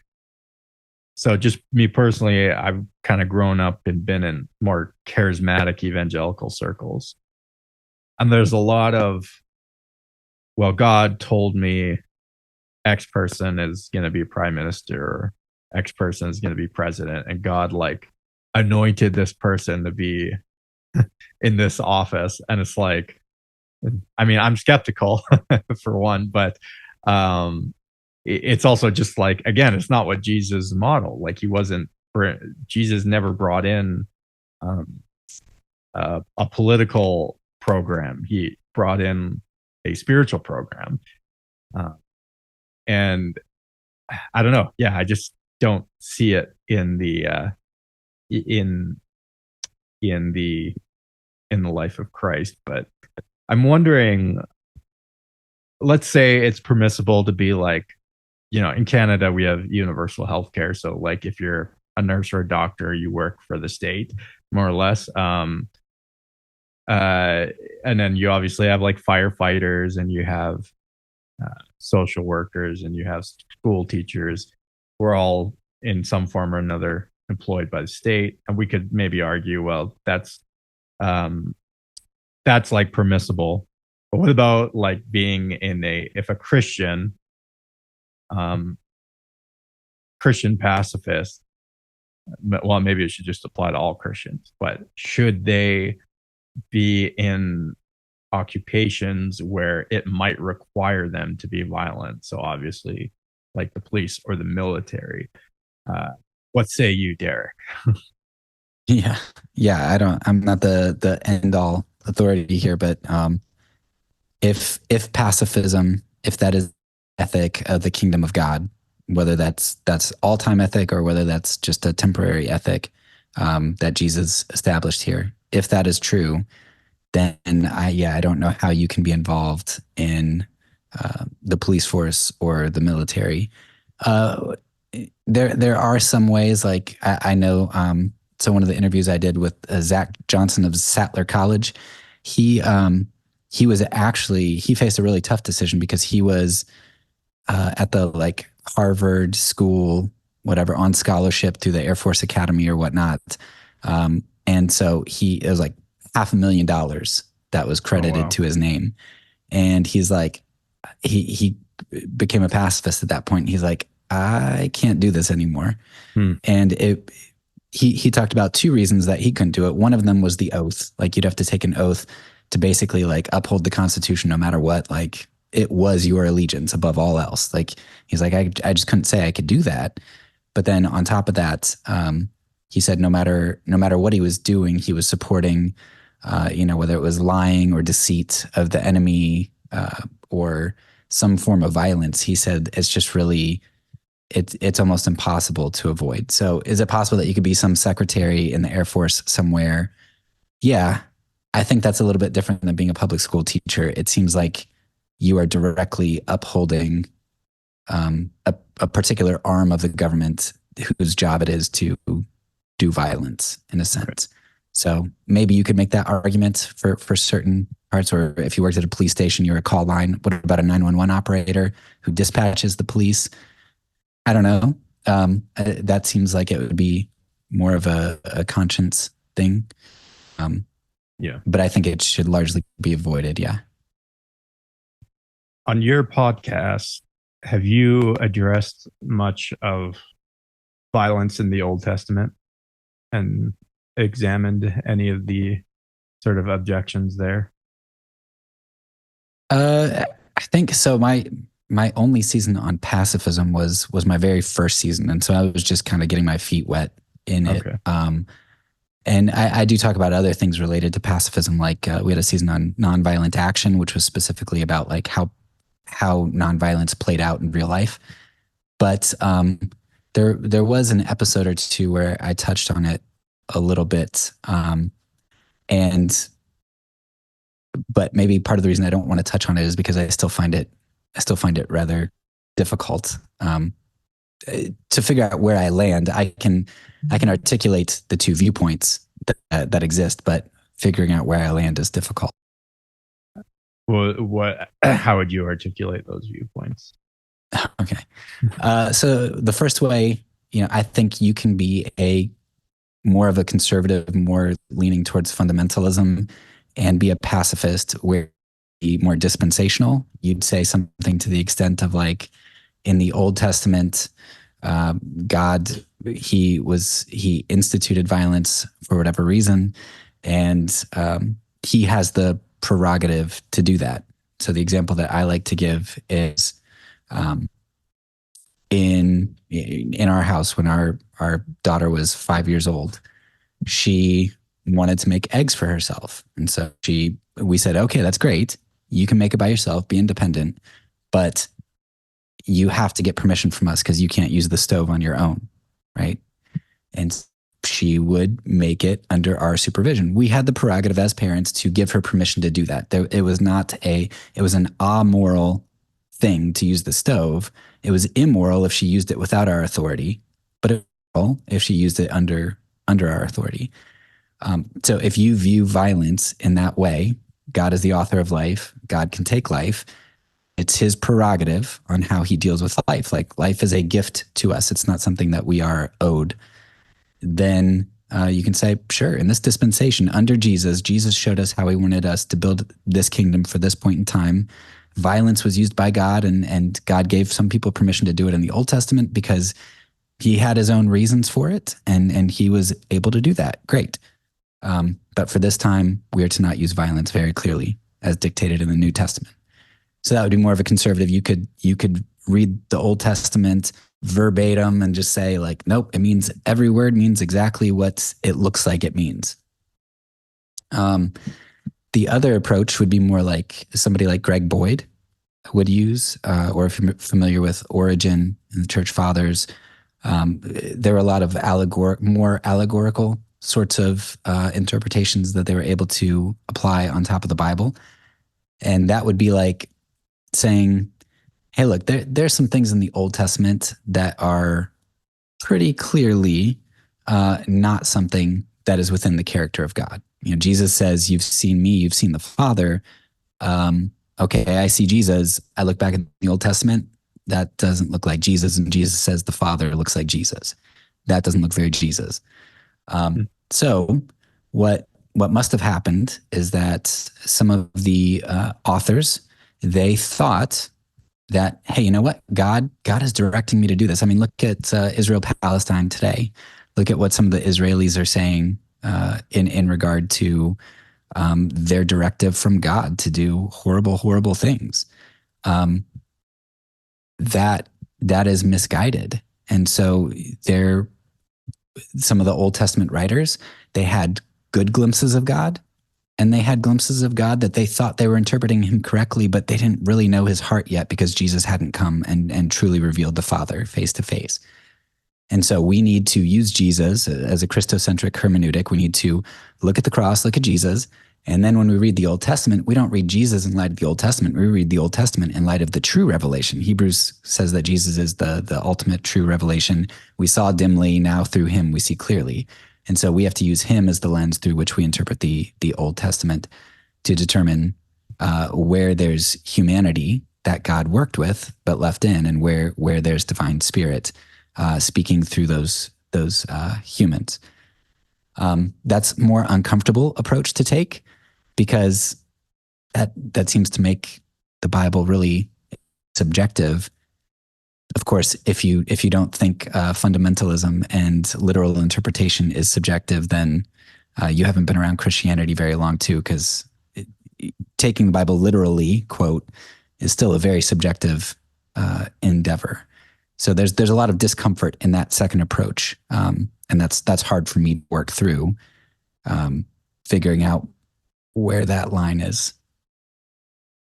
so just me personally, I've kind of grown up and been in more charismatic evangelical circles. And there's a lot of, well, God told me X person is going to be prime minister, or X person is going to be president, and God, like, anointed this person to be in this office. And it's like, I mean, I'm skeptical for one, but it's also just like, again, it's not what Jesus modeled. Like, Jesus never brought in a political program. He brought in a spiritual program. And I don't know. Yeah, I just don't see it in the life of Christ. But I'm wondering, let's say it's permissible to be like, in Canada, we have universal healthcare. So, like, if you're a nurse or a doctor, you work for the state, more or less. And then you obviously have like firefighters, and you have social workers, and you have school teachers. We're all in some form or another employed by the state. And we could maybe argue, well, that's like permissible. But what about like being if a Christian pacifist, well, maybe it should just apply to all Christians, but should they be in occupations where it might require them to be violent? So obviously, like the police or the military. What say you, Derek? Yeah. I'm not the end all authority here, but if pacifism, if that is ethic of the kingdom of God, whether that's all time ethic or whether that's just a temporary ethic that Jesus established here, if that is true, then I don't know how you can be involved in the police force or the military. there are some ways, like I know. So one of the interviews I did with Zach Johnson of Sattler College, he was actually, he faced a really tough decision because he was at the like Harvard school, whatever, on scholarship through the Air Force Academy or whatnot. And so it was like $500,000 that was credited to his name. And he's like, he became a pacifist at that point. He's like, I can't do this anymore. And he talked about two reasons that he couldn't do it. One of them was the oath. Like you'd have to take an oath to basically like uphold the Constitution no matter what. Like it was your allegiance above all else. Like he's like, I just couldn't say I could do that. But then on top of that, he said no matter what he was doing, he was supporting, whether it was lying or deceit of the enemy or some form of violence. He said it's just really, it's almost impossible to avoid. So is it possible that you could be some secretary in the Air Force somewhere? Yeah, I think that's a little bit different than being a public school teacher. It seems like you are directly upholding a particular arm of the government whose job it is to do violence in a sense. Right. So maybe you could make that argument for certain parts, or if you worked at a police station, you're a call line. What about a 911 operator who dispatches the police? I don't know. That seems like it would be more of a conscience thing. Yeah. But I think it should largely be avoided. Yeah. On your podcast, have you addressed much of violence in the Old Testament and examined any of the sort of objections there? I think so. My only season on pacifism was my very first season, and so I was just kind of getting my feet wet in it. And I do talk about other things related to pacifism, like we had a season on nonviolent action, which was specifically about like how nonviolence played out in real life. But there was an episode or two where I touched on it a little bit, but maybe part of the reason I don't want to touch on it is because I still find it rather difficult to figure out where I land. I can articulate the two viewpoints that exist, but figuring out where I land is difficult. Well, how would you articulate those viewpoints? Okay. So the first way, I think you can be more of a conservative, more leaning towards fundamentalism, and be a pacifist where be more dispensational. You'd say something to the extent of like, in the Old Testament, God, he instituted violence for whatever reason, and he has the prerogative to do that. So the example that I like to give is in our house when our daughter was 5 years old, she wanted to make eggs for herself, and so we said, okay, that's great. You can make it by yourself, be independent, but you have to get permission from us because you can't use the stove on your own, right? And she would make it under our supervision. We had the prerogative as parents to give her permission to do that. It was an amoral thing to use the stove. It was immoral if she used it without our authority, but it was moral if she used it under our authority. So if you view violence in that way, God is the author of life. God can take life. It's his prerogative on how he deals with life. Like life is a gift to us. It's not something that we are owed. Then you can say, sure, in this dispensation under Jesus showed us how he wanted us to build this kingdom for this point in time. Violence was used by God, and God gave some people permission to do it in the Old Testament because he had his own reasons for it, and he was able to do that. Great. But for this time, we are to not use violence very clearly as dictated in the New Testament. So that would be more of a conservative. You could read the Old Testament verbatim and just say like, nope, every word means exactly what it looks like it means. The other approach would be more like somebody like Greg Boyd would use, or if you're familiar with Origen and the Church Fathers, there were a lot of more allegorical sorts of interpretations that they were able to apply on top of the Bible. And that would be like saying, hey, look, there's some things in the Old Testament that are pretty clearly not something that is within the character of God. Jesus says, "You've seen me, you've seen the Father." Okay, I see Jesus. I look back in the Old Testament. That doesn't look like Jesus. And Jesus says the Father looks like Jesus. That doesn't look very Jesus. So what must have happened is that some of the authors, they thought that, hey, you know what? God is directing me to do this. I mean, look at Israel Palestine today. Look at what some of the Israelis are saying in regard to their directive from God to do horrible things. That is misguided. And so some of the Old Testament writers, they had good glimpses of God, and they had glimpses of God that they thought they were interpreting him correctly, but they didn't really know his heart yet because Jesus hadn't come and truly revealed the Father face to face. And so we need to use Jesus as a Christocentric hermeneutic. We need to look at the cross, look at Jesus. And then when we read the Old Testament, we don't read Jesus in light of the Old Testament. We read the Old Testament in light of the true revelation. Hebrews says that Jesus is the ultimate true revelation. We saw dimly, now through him we see clearly. And so we have to use him as the lens through which we interpret the Old Testament to determine where there's humanity that God worked with but left in, and where there's divine spirit speaking through those humans. That's a more uncomfortable approach to take, because that seems to make the Bible really subjective. Of course, if you don't think fundamentalism and literal interpretation is subjective, then you haven't been around Christianity very long too, because taking the Bible literally, quote, is still a very subjective endeavor. So there's a lot of discomfort in that second approach, and that's hard for me to work through, figuring out where that line is.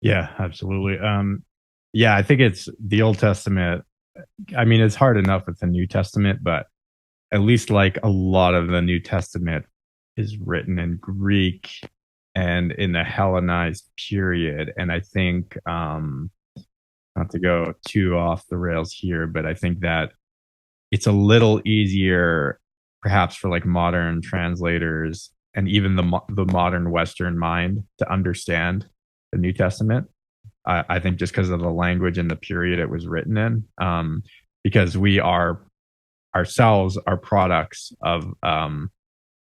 Yeah, absolutely. Yeah, I think it's the Old Testament. I mean, it's hard enough with the New Testament, but at least like a lot of the New Testament is written in Greek and in the Hellenized period. And I think, not to go too off the rails here, but I think that it's a little easier perhaps for like modern translators and even the modern Western mind to understand the New Testament. I think just because of the language and the period it was written in, because we are ourselves are products of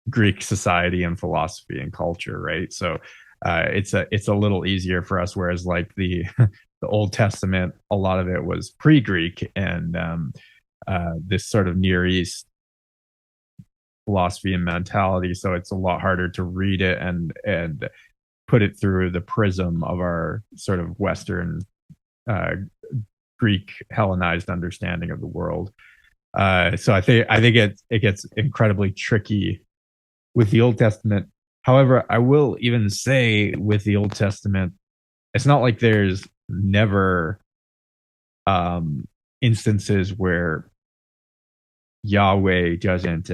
Greek society and philosophy and culture, right? So it's a little easier for us. Whereas like the Old Testament, a lot of it was pre-Greek and this sort of Near East philosophy and mentality. So it's a lot harder to read it and put it through the prism of our sort of Western Greek Hellenized understanding of the world. So I think it gets incredibly tricky with the Old Testament. However, I will even say with the Old Testament, it's not like there's never instances where Yahweh doesn't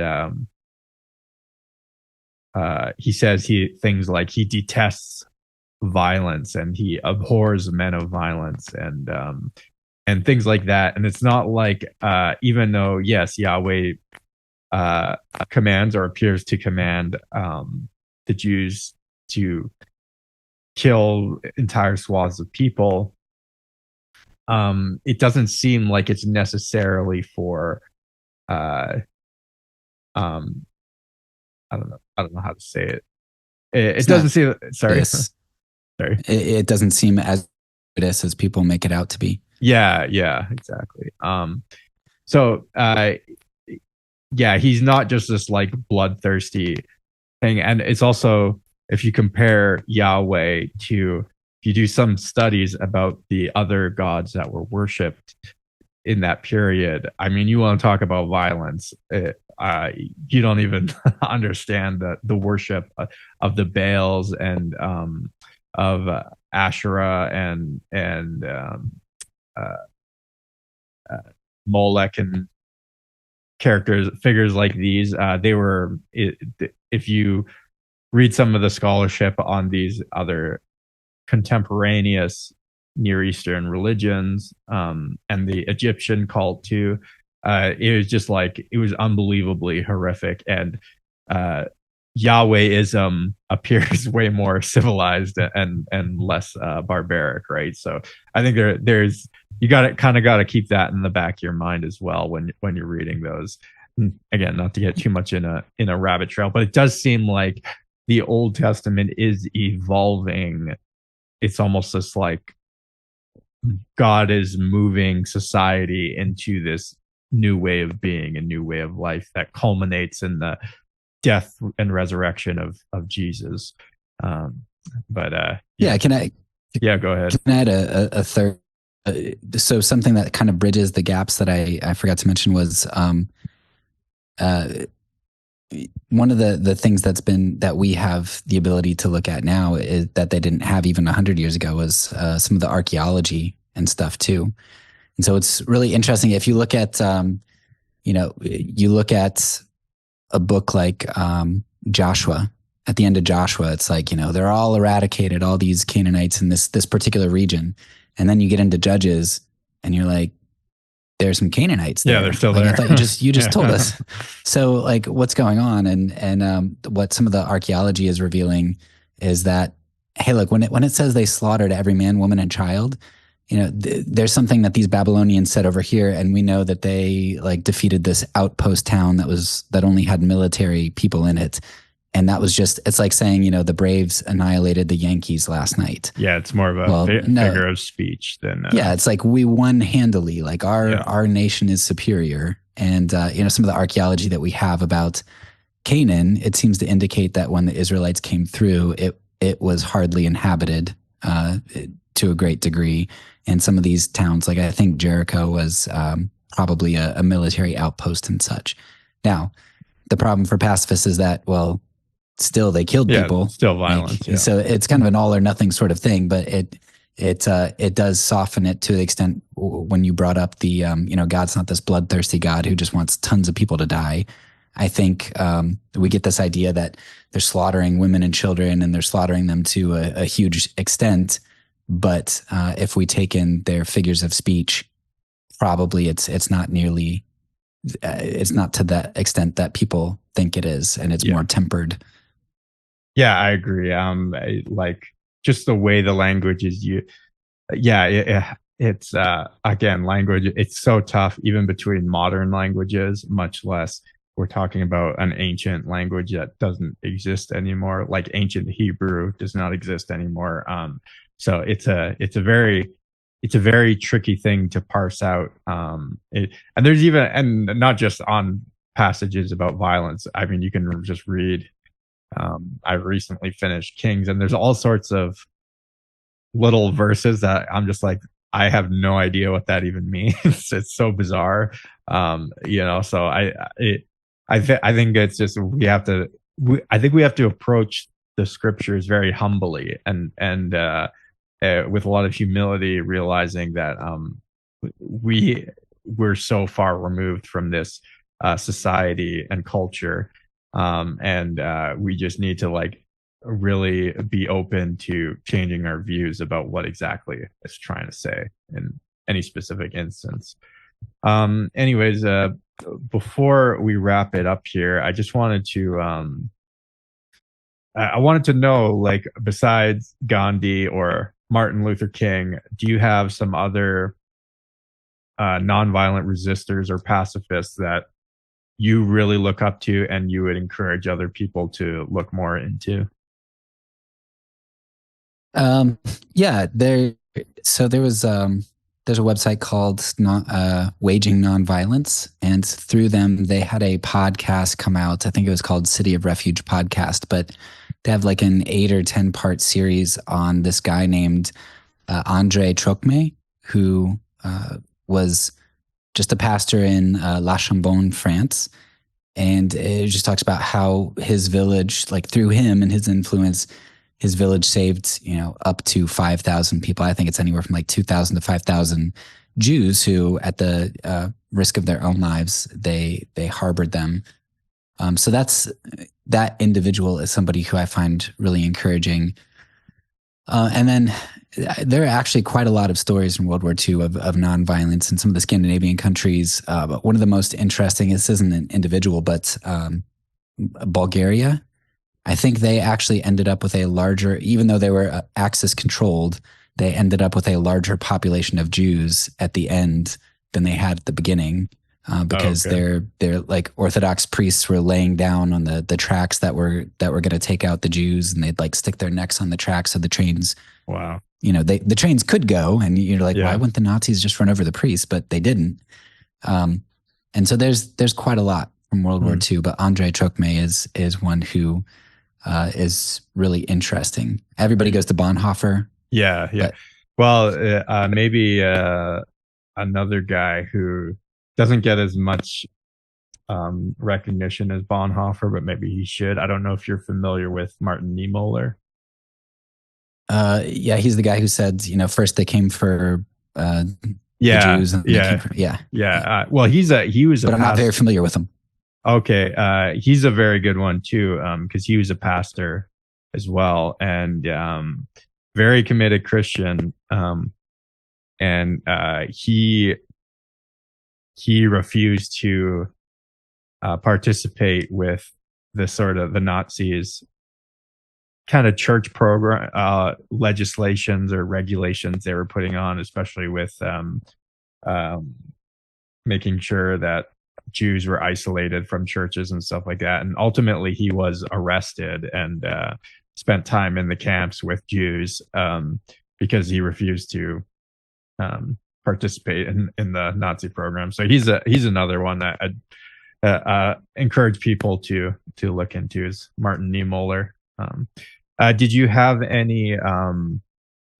he says things like he detests violence and he abhors men of violence and things like that. And it's not like even though yes, Yahweh commands or appears to command the Jews to kill entire swaths of people, it doesn't seem like it's necessarily for I don't know how to say it. It doesn't seem sorry. Sorry. It doesn't seem as as people make it out to be. Yeah, exactly. So yeah, he's not just this like bloodthirsty thing. And it's also, if you compare Yahweh to, if you do some studies about the other gods that were worshipped in that period, I mean, you want to talk about violence. You don't even understand the worship of the Baals and of Asherah and Molech and figures like these. They were, if you read some of the scholarship on these other contemporaneous Near Eastern religions and the Egyptian cult too, it was just like, it was unbelievably horrific. And Yahwehism appears way more civilized and less barbaric, right? So I think there's you got to keep that in the back of your mind as well when you're reading those. Again, not to get too much in a rabbit trail, but it does seem like the Old Testament is evolving. It's almost just like God is moving society into this new way of being, a new way of life that culminates in the death and resurrection of Jesus. Yeah, can I? Yeah, go ahead. Can I add a third? So something that kind of bridges the gaps that I forgot to mention was one of the things that we have the ability to look at now is that they didn't have even 100 years ago was some of the archaeology and stuff too. And so it's really interesting if you look at you look at a book like Joshua. At the end of Joshua, it's like, they're all eradicated, all these Canaanites in this particular region. And then you get into Judges and you're like, there's some Canaanites there. Yeah, they're still like, there. I thought you just told us. So like what's going on? And what some of the archaeology is revealing is that, hey, look, when it says they slaughtered every man, woman, and child, there's something that these Babylonians said over here, and we know that they like defeated this outpost town that only had military people in it. And that was just, it's like saying, the Braves annihilated the Yankees last night. Yeah, it's more of a figure of speech than. Yeah, it's like we won handily. Like our nation is superior. And, some of the archaeology that we have about Canaan, it seems to indicate that when the Israelites came through, it was hardly inhabited to a great degree. And some of these towns, like I think Jericho was probably a military outpost and such. Now, the problem for pacifists is that, well, still they killed people. Still violence. Like, so it's kind of an all or nothing sort of thing, but it does soften it to the extent when you brought up the God's not this bloodthirsty God who just wants tons of people to die. I think we get this idea that they're slaughtering women and children and they're slaughtering them to a huge extent. But if we take in their figures of speech, probably it's not nearly, it's not to that extent that people think it is, and it's more tempered. Yeah, I agree. Like just the way the language is used. Yeah, it's again, language. It's so tough, even between modern languages, much less we're talking about an ancient language that doesn't exist anymore. Like ancient Hebrew does not exist anymore. So it's a very tricky thing to parse out. And there's and not just on passages about violence. I mean, you can just read. I recently finished Kings, and there's all sorts of little verses that I'm just like, I have no idea what that even means. It's so bizarre. So I think it's just I think we have to approach the scriptures very humbly and with a lot of humility, realizing that we're so far removed from this society and culture. And we just need to like really be open to changing our views about what exactly it's trying to say in any specific instance. Anyways, before we wrap it up here, I just wanted to I wanted to know, like, besides Gandhi or Martin Luther King, do you have some other nonviolent resistors or pacifists that you really look up to and you would encourage other people to look more into? There's a website called Waging Nonviolence, and through them they had a podcast come out. I think it was called City of Refuge Podcast, but they have like an 8 or 10 part series on this guy named Andre Trocme, who was just a pastor in La Chambon, France. And it just talks about how his village, like through him and his influence, his village saved, up to 5,000 people. I think it's anywhere from like 2,000 to 5,000 Jews who, at the risk of their own lives, they harbored them. So that individual is somebody who I find really encouraging. And then there are actually quite a lot of stories from World War II of nonviolence in some of the Scandinavian countries. But one of the most interesting, this isn't an individual, but Bulgaria, I think they actually ended up with a larger, even though they were Axis controlled, they ended up with a larger population of Jews at the end than they had at the beginning. Because their like Orthodox priests were laying down on the tracks that were going to take out the Jews, and they'd like stick their necks on the tracks so the trains. Wow. The trains could go, and you're like, why wouldn't the Nazis just run over the priests? But they didn't. And so there's quite a lot from World War II. But Andrei Trocmé is one who is really interesting. Everybody goes to Bonhoeffer. Yeah. But, well, maybe another guy who doesn't get as much recognition as Bonhoeffer, but maybe he should. I don't know if you're familiar with Martin Niemöller. Yeah, he's the guy who said, first they came for the Jews. And well, he was a but I'm not very familiar with him. Okay, he's a very good one too, because he was a pastor as well, and very committed Christian, and he refused to participate with the Nazis kind of church program legislations or regulations they were putting on, especially with making sure that Jews were isolated from churches and stuff like that. And ultimately he was arrested and spent time in the camps with Jews because he refused to participate in the Nazi program. So he's another one that I'd encourage people to look into, is Martin Niemöller. Did you have any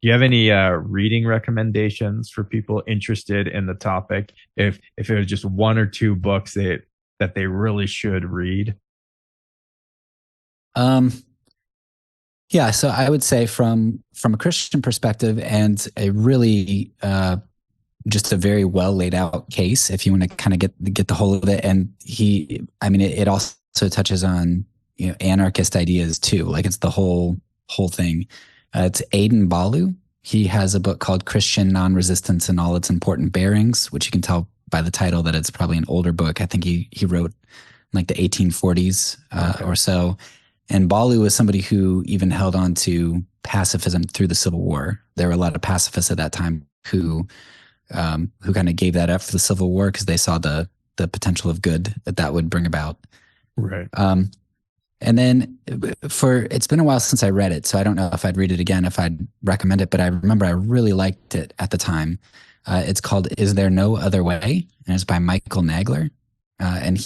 reading recommendations for people interested in the topic? If it was just one or two books that they really should read? Yeah, so I would say from a Christian perspective and a really just a very well laid out case, if you want to kind of get the whole of it. And it also touches on anarchist ideas too. Like it's the whole thing. It's Aidan Balu. He has a book called Christian Non-Resistance and All Its Important Bearings, which you can tell by the title that it's probably an older book. I think he wrote in like the 1840s or so. And Balu was somebody who even held on to pacifism through the Civil War. There were a lot of pacifists at that time who kind of gave that up for the Civil War because they saw the potential of good that would bring about. Right. And then it's been a while since I read it, so I don't know if I'd read it again, if I'd recommend it, but I remember I really liked it at the time. It's called Is There No Other Way? And it's by Michael Nagler. And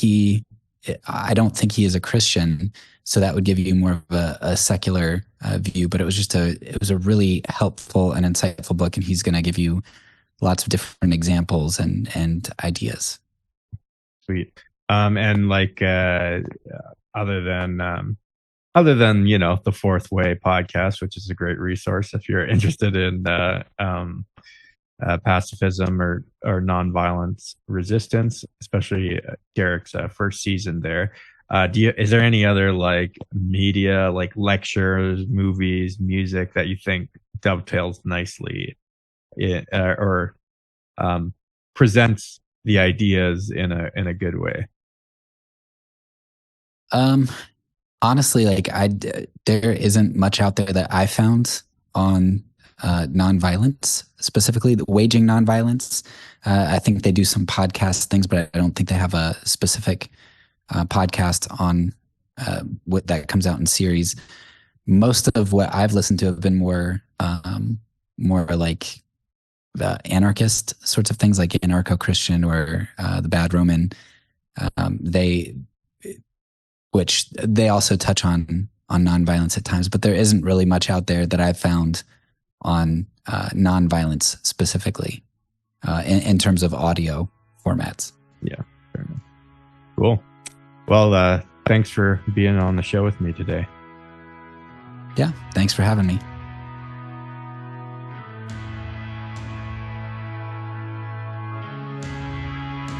I don't think he is a Christian, so that would give you more of a secular view, but it was a really helpful and insightful book, and he's going to give you lots of different examples and ideas. Sweet. And like other than the Fourth Way podcast, which is a great resource if you're interested in pacifism or nonviolence resistance, especially Derek's first season there. Is there any other like media, like lectures, movies, music that you think dovetails nicely or presents the ideas in a good way? Honestly, like there isn't much out there that I found on nonviolence, specifically waging nonviolence. I think they do some podcast things, but I don't think they have a specific podcast on what that comes out in series. Most of what I've listened to have been more like anarchist sorts of things, like anarcho-Christian or the Bad Roman. Which they also touch on nonviolence at times, but there isn't really much out there that I've found on nonviolence specifically in terms of audio formats. Yeah, fair enough. Cool. Well, thanks for being on the show with me today. Yeah, thanks for having me.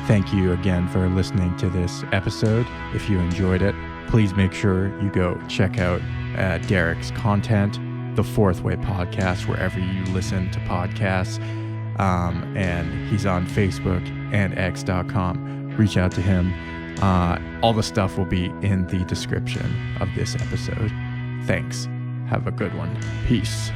Thank you again for listening to this episode. If you enjoyed it, please make sure you go check out Derek's content The Fourth Way Podcast wherever you listen to podcasts. And he's on Facebook and x.com. Reach out to him. All the stuff will be in the description of this episode. Thanks. Have a good one. Peace.